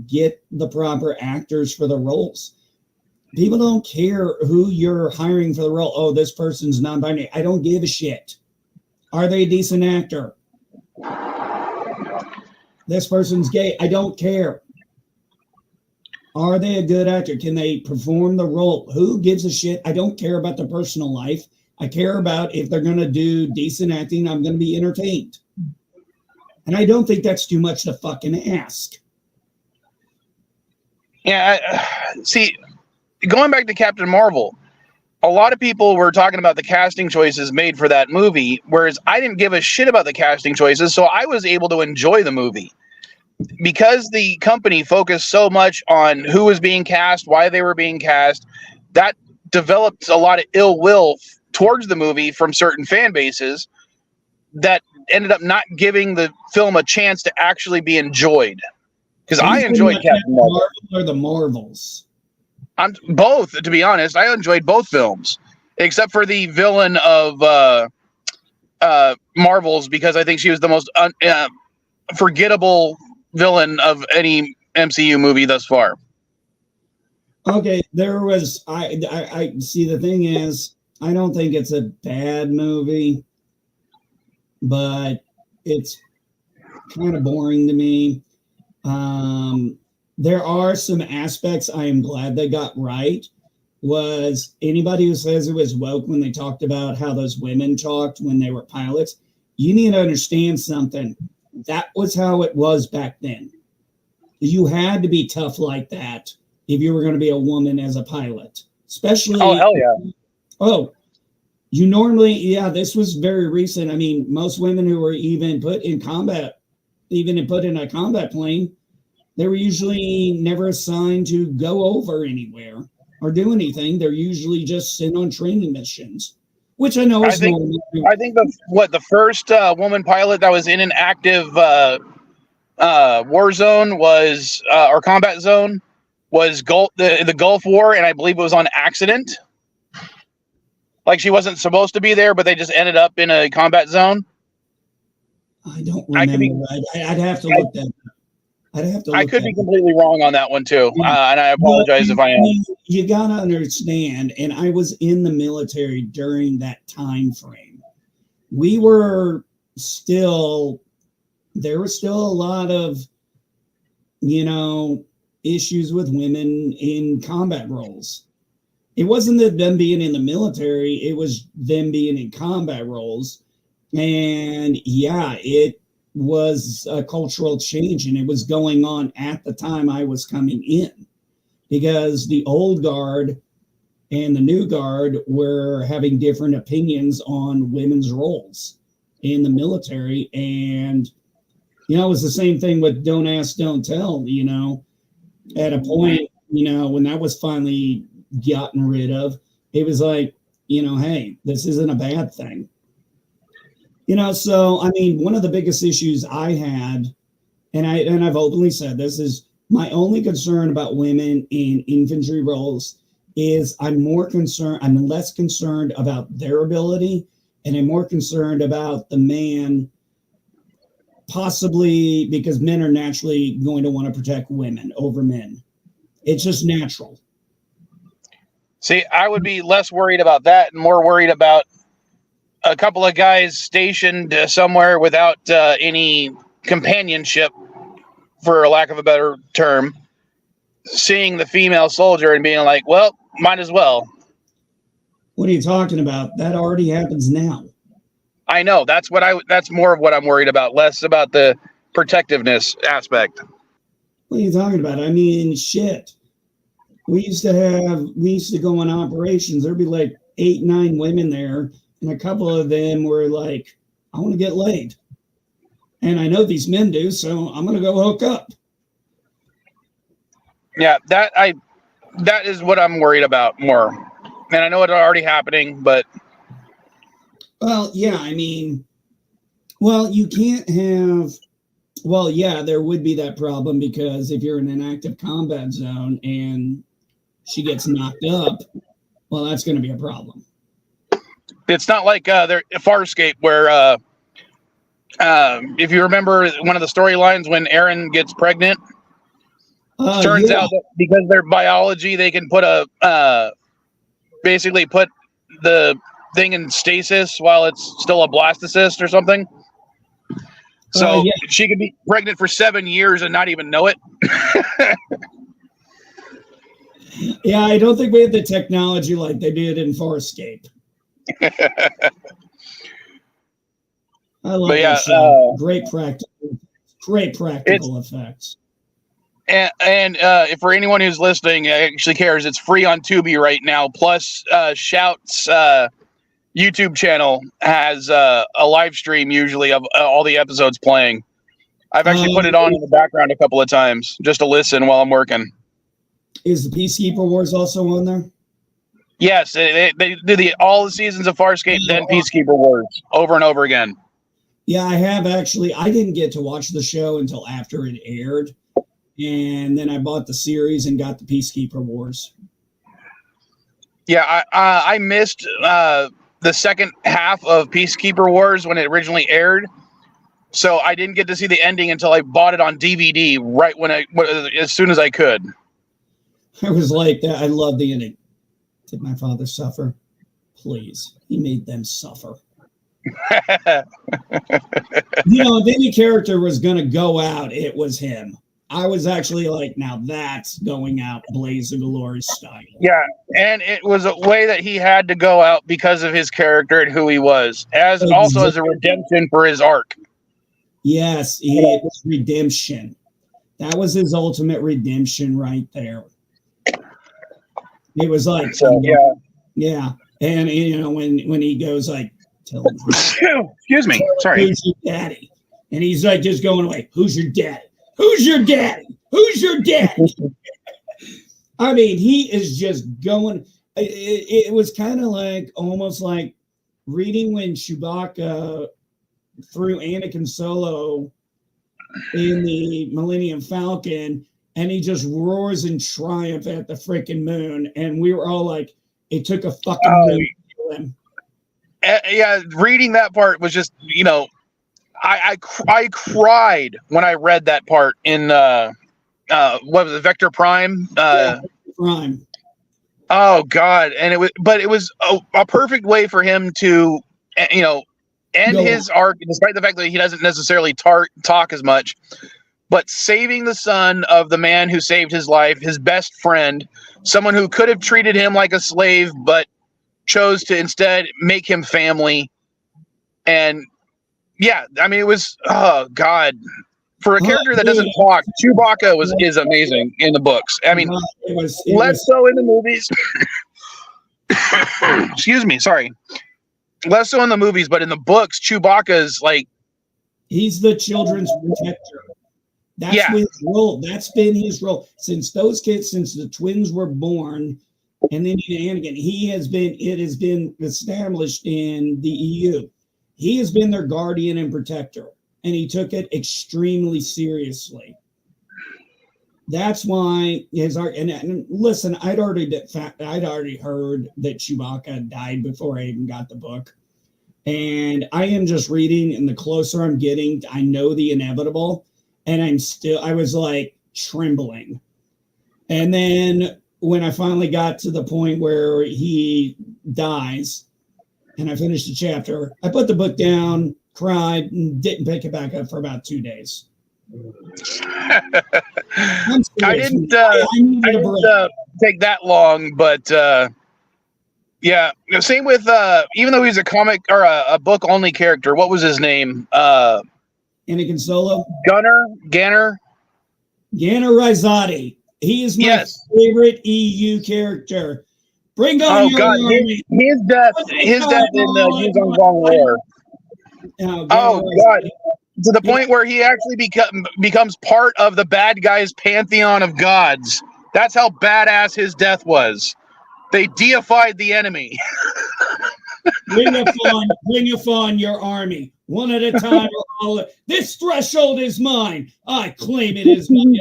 get the proper actors for the roles. People don't care who you're hiring for the role. Oh, this person's non-binary. I don't give a shit. Are they a decent actor? This person's gay. I don't care. Are they a good actor? Can they perform the role? Who gives a shit? I don't care about their personal life. I care about if they're going to do decent acting, I'm going to be entertained. And I don't think that's too much to fucking ask.
Yeah, see, going back to Captain Marvel, a lot of people were talking about the casting choices made for that movie, whereas I didn't give a shit about the casting choices, so I was able to enjoy the movie. Because the company focused so much on who was being cast, why they were being cast, that developed a lot of ill will towards the movie from certain fan bases that ended up not giving the film a chance to actually be enjoyed. Because I enjoyed Captain Marvel.
Or the Marvels?
I'm both, to be honest. I enjoyed both films, except for the villain of Marvels, because I think she was the most forgettable villain of any MCU movie thus far.
Okay, I see. The thing is, I don't think it's a bad movie, but it's kind of boring to me. There are some aspects I am glad they got right. Was anybody who says it was woke when they talked about how those women talked when they were pilots, you need to understand something. That was how it was back then. You had to be tough like that if you were going to be a woman as a pilot, especially.
Oh, hell yeah.
Oh, you normally, this was very recent. I mean, most women who were even put in combat, even put in a combat plane, they were usually never assigned to go over anywhere or do anything. They're usually just sent on training missions, which I know is normal.
I think the first woman pilot that was in an active war zone was or combat zone was the Gulf War, and I believe it was on accident. Like she wasn't supposed to be there, but they just ended up in a combat zone.
I don't remember. I'd have to look that up.
I could be completely wrong on that one too, and I apologize if I am.
You gotta understand, and I was in the military during that time frame. There were still a lot of, issues with women in combat roles. It wasn't that them being in the military; it was them being in combat roles, and it was a cultural change, and it was going on at the time I was coming in, because the old guard and the new guard were having different opinions on women's roles in the military. And it was the same thing with Don't Ask, Don't Tell. At a point, when that was finally gotten rid of, it was like, hey, this isn't a bad thing. So I mean, one of the biggest issues I had, and I've openly said this, is my only concern about women in infantry roles is I'm less concerned about their ability, and I'm more concerned about the man, possibly because men are naturally going to want to protect women over men. It's just natural.
See, I would be less worried about that and more worried about a couple of guys stationed somewhere without any companionship, for a lack of a better term, seeing the female soldier and being like, well, might as well.
What are you talking about? That already happens now.
I know. That's more of what I'm worried about, less about the protectiveness aspect.
What are you talking about? I mean, shit. We used to go on operations. There'd be like 8, 9 women there. And a couple of them were like, I want to get laid. And I know these men do, so I'm going to go hook up.
Yeah, that is what I'm worried about more. And I know it's already happening, but
Well, yeah, I mean, well, you can't have, well, yeah, there would be that problem because if you're in an active combat zone and she gets knocked up, well, that's going to be a problem.
it's not like Farscape where if you remember one of the storylines when Aaron gets pregnant, turns out that because their biology, they can put basically put the thing in stasis while it's still a blastocyst or something. So she could be pregnant for 7 years and not even know it.
Yeah, I don't think we have the technology like they did in Farscape. I love that show. Great practical effects.
And if for anyone who's listening actually cares, it's free on Tubi right now. Plus, Shout's YouTube channel has a live stream usually of all the episodes playing. I've actually put it on in the background a couple of times just to listen while I'm working.
Is the Peacekeeper Wars also on there?
Yes, they do all the seasons of Farscape, then Peacekeeper Wars over and over again.
Yeah, I have actually. I didn't get to watch the show until after it aired. And then I bought the series and got the Peacekeeper Wars.
Yeah, I missed the second half of Peacekeeper Wars when it originally aired. So I didn't get to see the ending until I bought it on DVD right as soon as I could.
I was like that. I love the ending. Did my father suffer? Please. He made them suffer. If any character was going to go out, it was him. I was actually like, now that's going out Blaze of Glory style.
Yeah, and it was a way that he had to go out because of his character and who he was, also as a redemption for his arc.
Yes, it was redemption. That was his ultimate redemption right there. It was like, yeah. And when he goes like, tell him,
excuse me, sorry,
who's your daddy? And he's like just going away. Who's your daddy? Who's your daddy? Who's your daddy? I mean, he is just going. It was kind of like almost like reading when Chewbacca threw Anakin Solo in the Millennium Falcon, and he just roars in triumph at the freaking moon, and we were all like, "It took a fucking moon to kill him."
Yeah, reading that part was just, I cried when I read that part in what was it, Vector Prime?
Prime.
Oh God! And it was a perfect way for him to, end his arc, despite the fact that he doesn't necessarily talk as much. But saving the son of the man who saved his life, his best friend, someone who could have treated him like a slave, but chose to instead make him family. And yeah, I mean, it was, oh God, for a character that doesn't talk, Chewbacca is amazing in the books. I mean, less so in the movies. Excuse me, sorry. Less so in the movies, but in the books, Chewbacca's like,
he's the children's protector. That's his role. That's been his role since the twins were born. And then Anakin, it has been established in the EU. He has been their guardian and protector, and he took it extremely seriously. That's why his art. And listen, I'd already heard that Chewbacca died before I even got the book, and I am just reading. And the closer I'm getting, I know the inevitable, and I was like trembling. And then when I finally got to the point where he dies, and I finished the chapter, I put the book down, cried, and didn't pick it back up for about 2 days.
I didn't take that long, but yeah. Same with even though he's a comic or a book only character, what was his name?
Anakin Solo?
Ganner
Rysati. He is my favorite EU character. Bring on your army.
His death in the Yuzong War.
Oh
God. to the point where he actually becomes part of the bad guy's pantheon of gods. That's how badass his death was. They deified the enemy.
Bring upon your army, one at a time. Or all. This threshold is mine. I claim it is my own.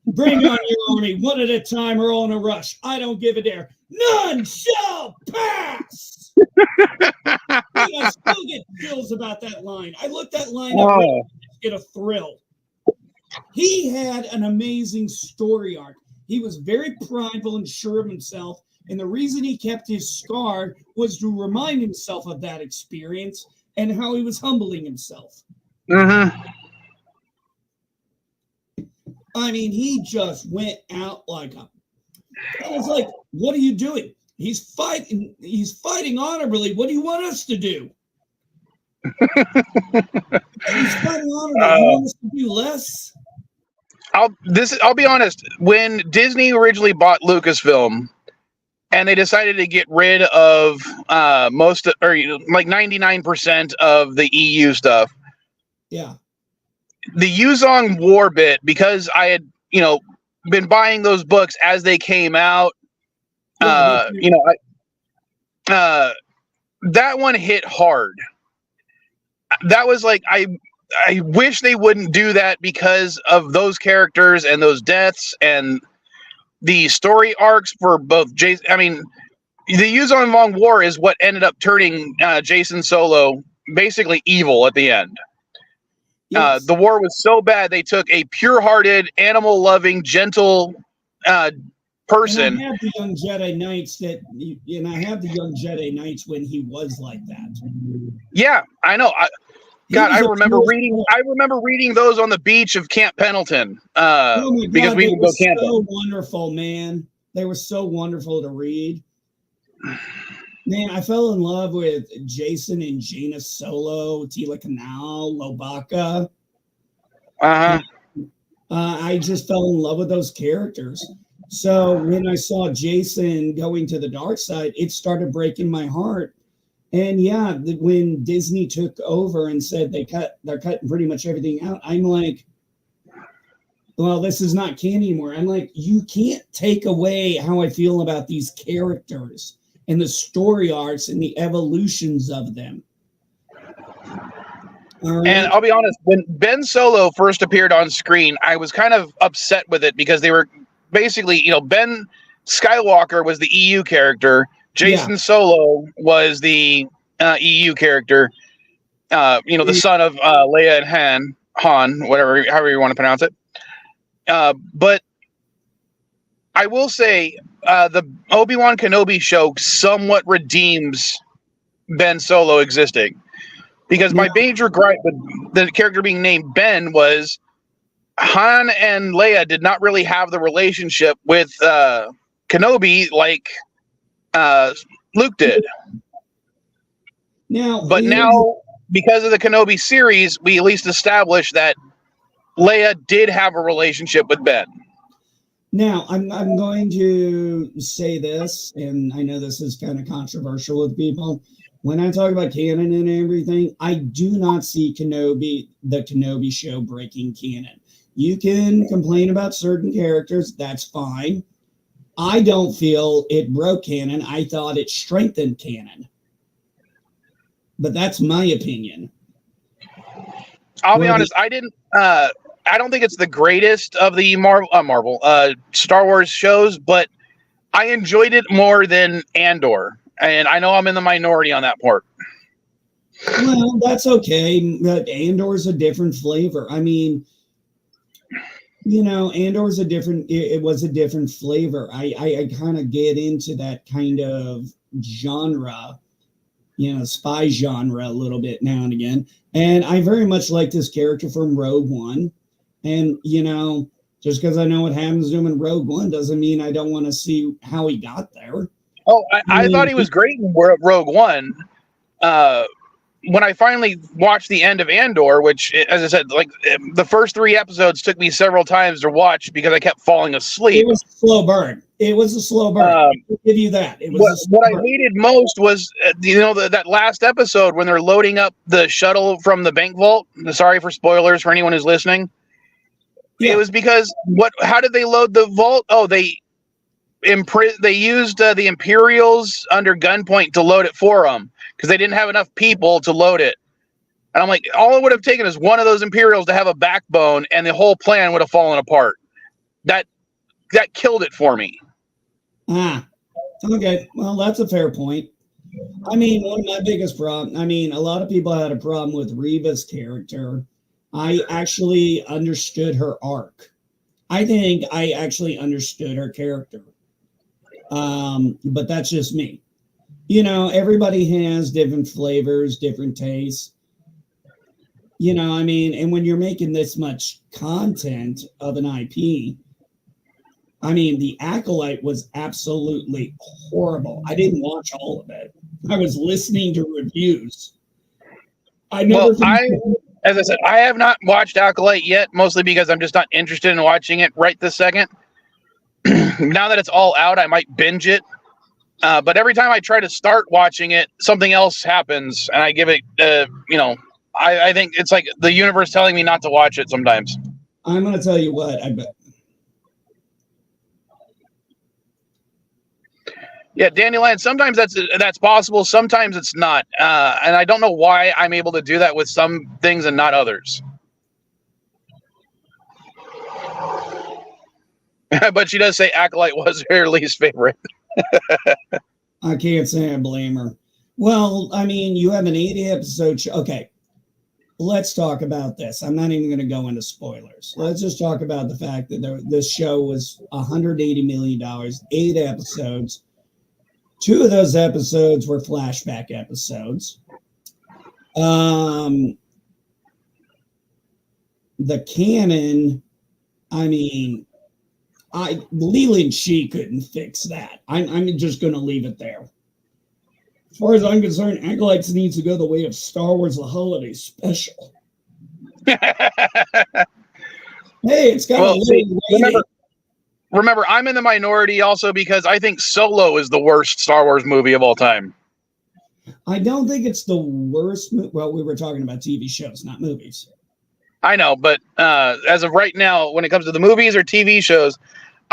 Bring on your army, one at a time, or all in a rush. I don't give a dare. None shall pass. I still get chills about that line. I looked that line up and get a thrill. He had an amazing story arc. He was very prideful and sure of himself. And the reason he kept his scar was to remind himself of that experience and how he was humbling himself.
Mm-hmm.
I mean, he just went out like a... I was like, what are you doing? He's fighting honorably. What do you want us to do? He's fighting honorably. You want us to do less?
I'll be honest. When Disney originally bought Lucasfilm, and they decided to get rid of most, or like 99% of the EU stuff.
Yeah.
The Yuzong War bit, because I had, been buying those books as they came out. That one hit hard. That was like, I wish they wouldn't do that because of those characters and those deaths and the story arcs for both Jason. I mean, the Yuzong Long War is what ended up turning Jason Solo basically evil at the end. Yes. The war was so bad they took a pure-hearted, animal-loving, gentle person.
And I have the young Jedi Knights when he was like that.
Yeah, I know. I remember reading those on the beach of Camp Pendleton. Because we would go camping.
So wonderful, man. They were so wonderful to read. Man, I fell in love with Jason and Jaina Solo, Tila Kanal, Lobaka. I just fell in love with those characters. So when I saw Jason going to the dark side, it started breaking my heart. And yeah, when Disney took over and said they're cutting pretty much everything out, I'm like, well, this is not canon anymore. I'm like, you can't take away how I feel about these characters and the story arcs and the evolutions of them. Right.
And I'll be honest, when Ben Solo first appeared on screen, I was kind of upset with it because they were basically, Ben Skywalker was the EU character. Jason Solo was the EU character, the son of Leia and Han, however you want to pronounce it. But I will say the Obi-Wan Kenobi show somewhat redeems Ben Solo existing. Because my major gripe with the character being named Ben was Han and Leia did not really have the relationship with Kenobi like Luke did. Now, because of the Kenobi series, we at least established that Leia did have a relationship with Ben.
Now, I'm going to say this, and I know this is kind of controversial with people. When I talk about canon and everything, I do not see the Kenobi show breaking canon. You can complain about certain characters, that's fine. I don't feel it broke canon. I thought it strengthened canon. But that's my opinion.
I'll be honest, I don't think it's the greatest of the Star Wars shows, but I enjoyed it more than Andor. And I know I'm in the minority on that part.
Well, that's okay. But Andor's a different flavor. I mean, Andor's it was a different flavor. I kind of get into that kind of genre, spy genre a little bit now and again. And I very much like this character from Rogue One. And, just because I know what happens to him in Rogue One doesn't mean I don't want to see how he got there.
Oh, I thought he was great in Rogue One. when I finally watched the end of Andor, which, as I said, like the first 3 episodes took me several times to watch because I kept falling asleep.
It was a slow burn. It was a slow burn. I'll give you that. It was
what I hated most was, that last episode when they're loading up the shuttle from the bank vault. Sorry for spoilers for anyone who's listening. Yeah. It was because how did they load the vault? Oh, they used the Imperials under gunpoint to load it for them because they didn't have enough people to load it. And I'm like, all it would have taken is one of those Imperials to have a backbone, and the whole plan would have fallen apart. That killed it for me.
Okay. Well, that's a fair point. I mean, one of my biggest problems, a lot of people had a problem with Reva's character. I actually understood her arc. I think I actually understood her character. But that's just me. Everybody has different flavors, different tastes. And when you're making this much content of an IP, the Acolyte was absolutely horrible. I didn't watch all of it. I was listening to reviews.
As I said, I have not watched Acolyte yet, mostly because I'm just not interested in watching it right this second. Now that it's all out, I might binge it. But every time I try to start watching it, something else happens, and I give it, I think it's like the universe telling me not to watch it sometimes.
I'm going to tell you what, I bet.
Yeah, Dandelion, sometimes that's possible, sometimes it's not. And I don't know why I'm able to do that with some things and not others. But she does say Acolyte was her least favorite.
I can't say I blame her. Well, you have an 80-episode show. Okay, let's talk about this. I'm not even going to go into spoilers. Let's just talk about the fact that this show was $180 million, 8 episodes. 2 of those episodes were flashback episodes. The canon, Leland Shee couldn't fix that. I'm just going to leave it there. As far as I'm concerned, Acolytes needs to go the way of Star Wars: The Holiday Special. Hey, it's got a little
Remember, I'm in the minority also because I think Solo is the worst Star Wars movie of all time.
I don't think it's the worst. Well, we were talking about TV shows, not movies.
I know, but as of right now, when it comes to the movies or TV shows,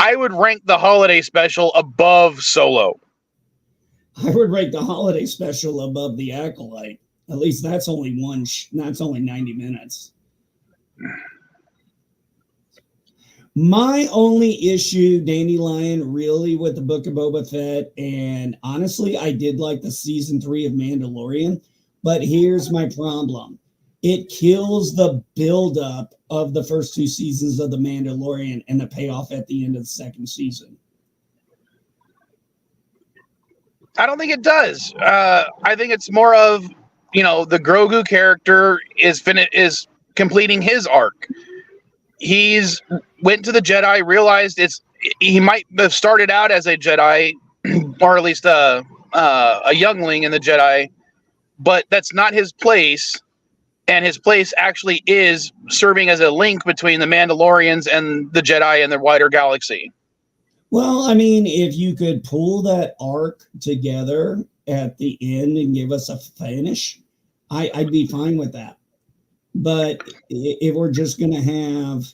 I would rank the Holiday Special above Solo.
I would rank the Holiday Special above the Acolyte. At least that's only that's only 90 minutes. My only issue, Dandelion, really with the Book of Boba Fett, and honestly, I did like the season 3 of Mandalorian, but here's my problem. It kills the buildup of the first 2 seasons of The Mandalorian and the payoff at the end of the second season.
I don't think it does. I think it's more of, the Grogu character is completing his arc. He's went to the Jedi, realized he might have started out as a Jedi, or at least a youngling in the Jedi, but that's not his place. And his place actually is serving as a link between the Mandalorians and the Jedi and the wider galaxy.
Well, if you could pull that arc together at the end and give us a finish, I'd be fine with that. But if we're just going to have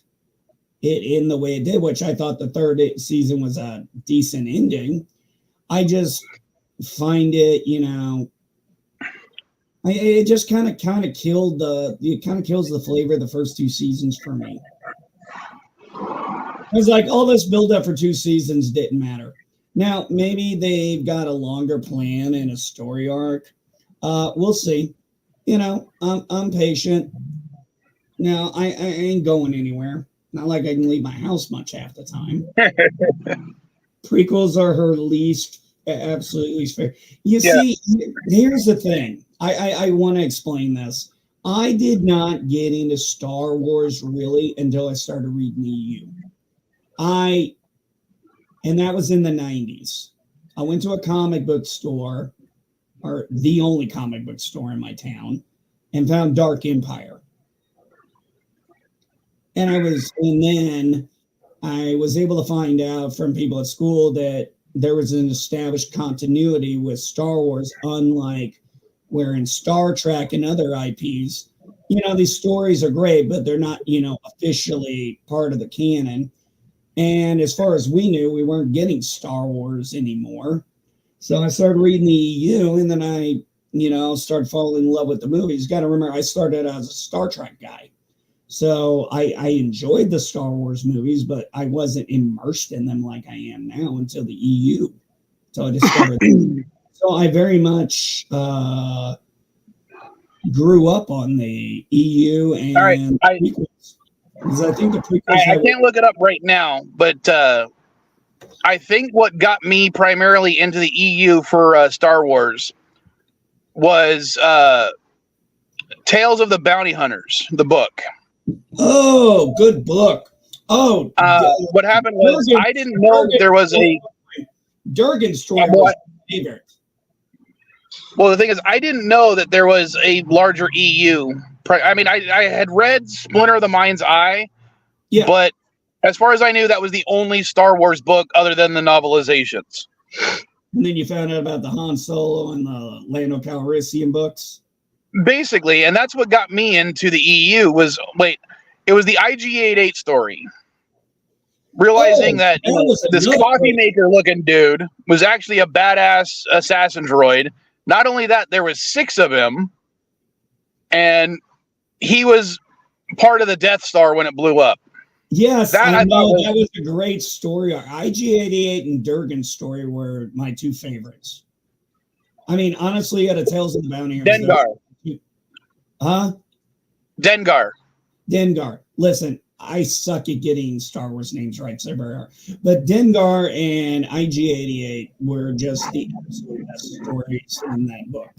it in the way it did, which I thought the 3rd season was a decent ending, I just find it, it just kind of kills the flavor of the first 2 seasons for me. It was like all this build up for 2 seasons didn't matter. Now, maybe they've got a longer plan and a story arc. We'll see. I'm patient. Now, I ain't going anywhere. Not like I can leave my house much half the time. Prequels are her absolute least favorite. You see, here's the thing. I want to explain this. I did not get into Star Wars really until I started reading the EU. And that was in the 90s. I went to a comic book store or the only comic book store in my town, and found Dark Empire. And then I was able to find out from people at school that there was an established continuity with Star Wars, unlike where in Star Trek and other IPs, these stories are great, but they're not, officially part of the canon. And as far as we knew, we weren't getting Star Wars anymore. So I started reading the EU, and then I, started falling in love with the movies. You got to remember, I started as a Star Trek guy. So I enjoyed the Star Wars movies, but I wasn't immersed in them like I am now until the EU. So I discovered them. So I very much grew up on the EU and
All right,
prequels. Because I think the prequels.
I can't look it up right now, but I think what got me primarily into the EU for Star Wars was Tales of the Bounty Hunters, the book.
Oh, good book. Oh,
what happened was I didn't know there was a
Durgan's story was my favorite.
Well, the thing is, I didn't know that there was a larger EU. I mean, I had read Splinter of the Mind's Eye, but as far as I knew, that was the only Star Wars book other than the novelizations.
And then you found out about the Han Solo and the Lando Calrissian books.
Basically, and that's what got me into the EU was, it was the IG-88 story. Realizing that this coffee maker looking dude was actually a badass assassin droid. Not only that, there was 6 of him, and he was part of the Death Star when it blew up.
Yes, I know that was a great story. IG-88 and Durgan's story were my 2 favorites. I mean, honestly, out of Tales of the Bounty Hunters.
Dengar.
Huh?
Dengar.
Listen, I suck at getting Star Wars names right, so very hard. But Dengar and IG-88 were just the absolute best stories in that book.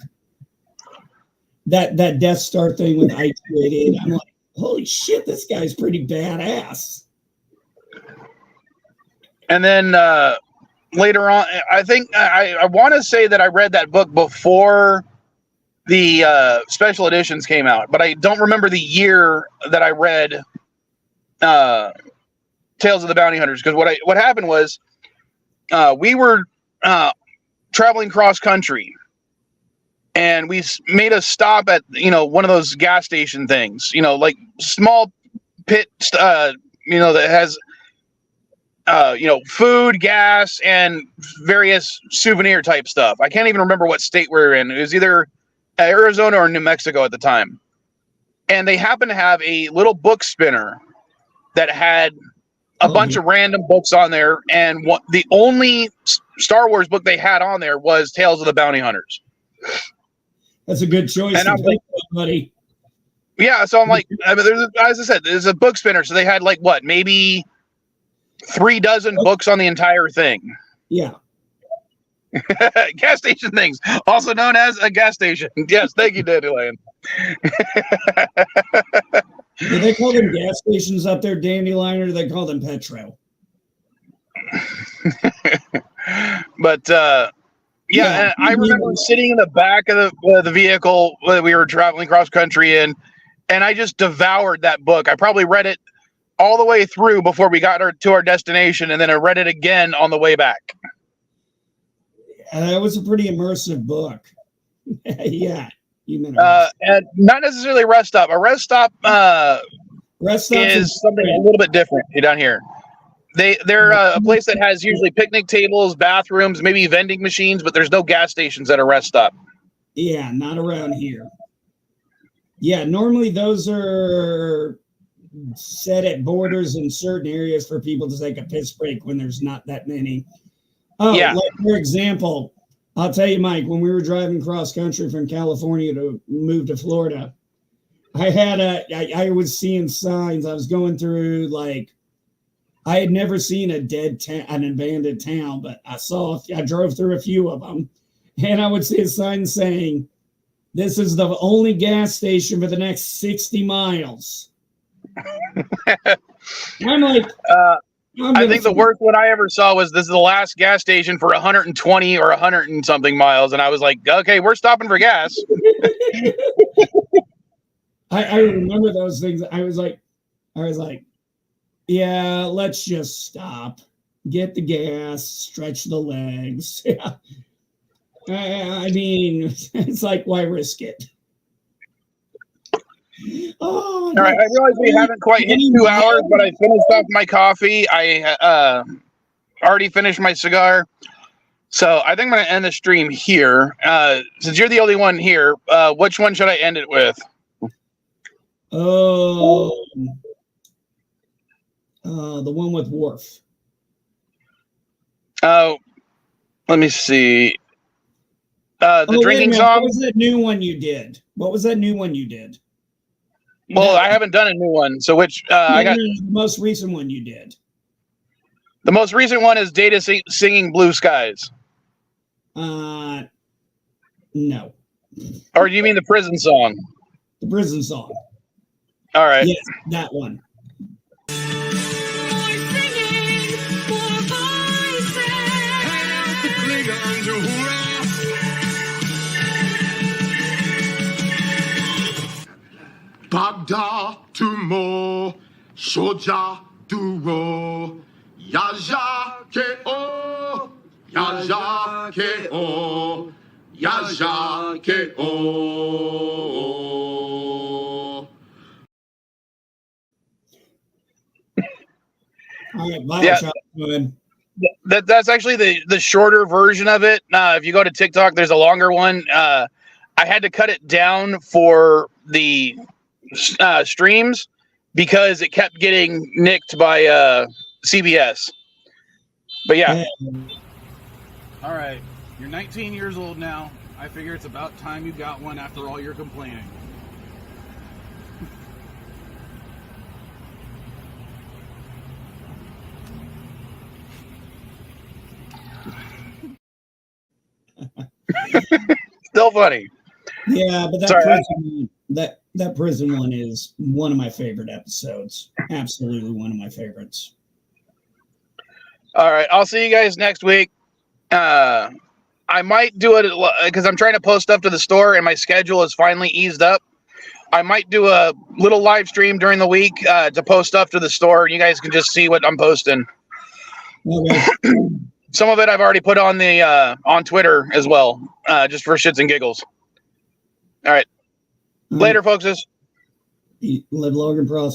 That Death Star thing with IG-88, I'm like, holy shit, this guy's pretty badass.
And then later on, I think I want to say that I read that book before the special editions came out, but I don't remember the year that I read Tales of the Bounty Hunters, because what happened was we were traveling cross country, and we made a stop at one of those gas station things, like small pit, that has food, gas, and various souvenir type stuff. I can't even remember what state we were in. It was either Arizona or New Mexico at the time, and they happened to have a little book spinner that had a bunch of random books on there, and the only Star Wars book they had on there was Tales of the Bounty Hunters.
That's a good choice,
and I'm like,
buddy.
Yeah, so I'm like, as I said, there's a book spinner, so they had maybe 3 dozen books on the entire thing.
Yeah.
Gas station things, also known as a gas station. Yes, thank you, Dandelion.
Do they call them gas stations up there, Dandelion, or do they call them Petro?
But yeah, I remember sitting in the back of the vehicle that we were traveling cross country in, and I just devoured that book. I probably read it all the way through before we got to our destination, and then I read it again on the way back.
That was a pretty immersive book. Yeah, you meant
and not necessarily a rest stop. A rest stop is something a little bit different down here. They're a place that has usually picnic tables, bathrooms, maybe vending machines, but there's no gas stations at a rest stop.
Yeah, not around here. Yeah, normally those are set at borders in certain areas for people to take a piss break when there's not that many. Oh, yeah. Like for example, I'll tell you, Mike, when we were driving cross country from California to move to Florida, I was seeing signs. I was going through, I had never seen an abandoned town, but I drove through a few of them, and I would see a sign saying, "This is the only gas station for the next 60 miles." I'm like,
I think the worst one I ever saw was this is the last gas station for 120 or 100 and something miles, and I was like, okay, we're stopping for gas.
I remember those things. I was like, yeah, let's just stop, get the gas, stretch the legs. Yeah. I mean, it's like, why risk it? Oh,
all right. I realize we haven't quite hit 2 hours, but I finished off my coffee. I already finished my cigar. So I think I'm going to end the stream here. Since you're the only one here, which one should I end it with?
Oh, the one with Worf.
Oh, let me see. The drinking song.
What was that new one you did?
Well, I haven't done a new one. So which I got
the most recent one you did.
The most recent one is Data singing Blue Skies.
No.
Or do you mean the prison song?
The prison song.
All right.
Yes, that one.
Bagda tumo shoja duro yaja ke o yaja ke o yaja ke o.
All right,
that's actually the shorter version of it. If you go to TikTok, there's a longer one. I had to cut it down for the streams because it kept getting nicked by CBS. But yeah.
All right, you're 19 years old now. I figure it's about time you got one after all your complaining.
Still funny.
Yeah, but that prison one is one of my favorite episodes. Absolutely one of my favorites.
All right, I'll see you guys next week. I might do it because I'm trying to post stuff to the store and my schedule is finally eased up. I might do a little live stream during the week to post stuff to the store. You guys can just see what I'm posting.
Okay.
Some of it I've already put on the on Twitter as well, just for shits and giggles. All right. Later, folks.
Live Logan Pro.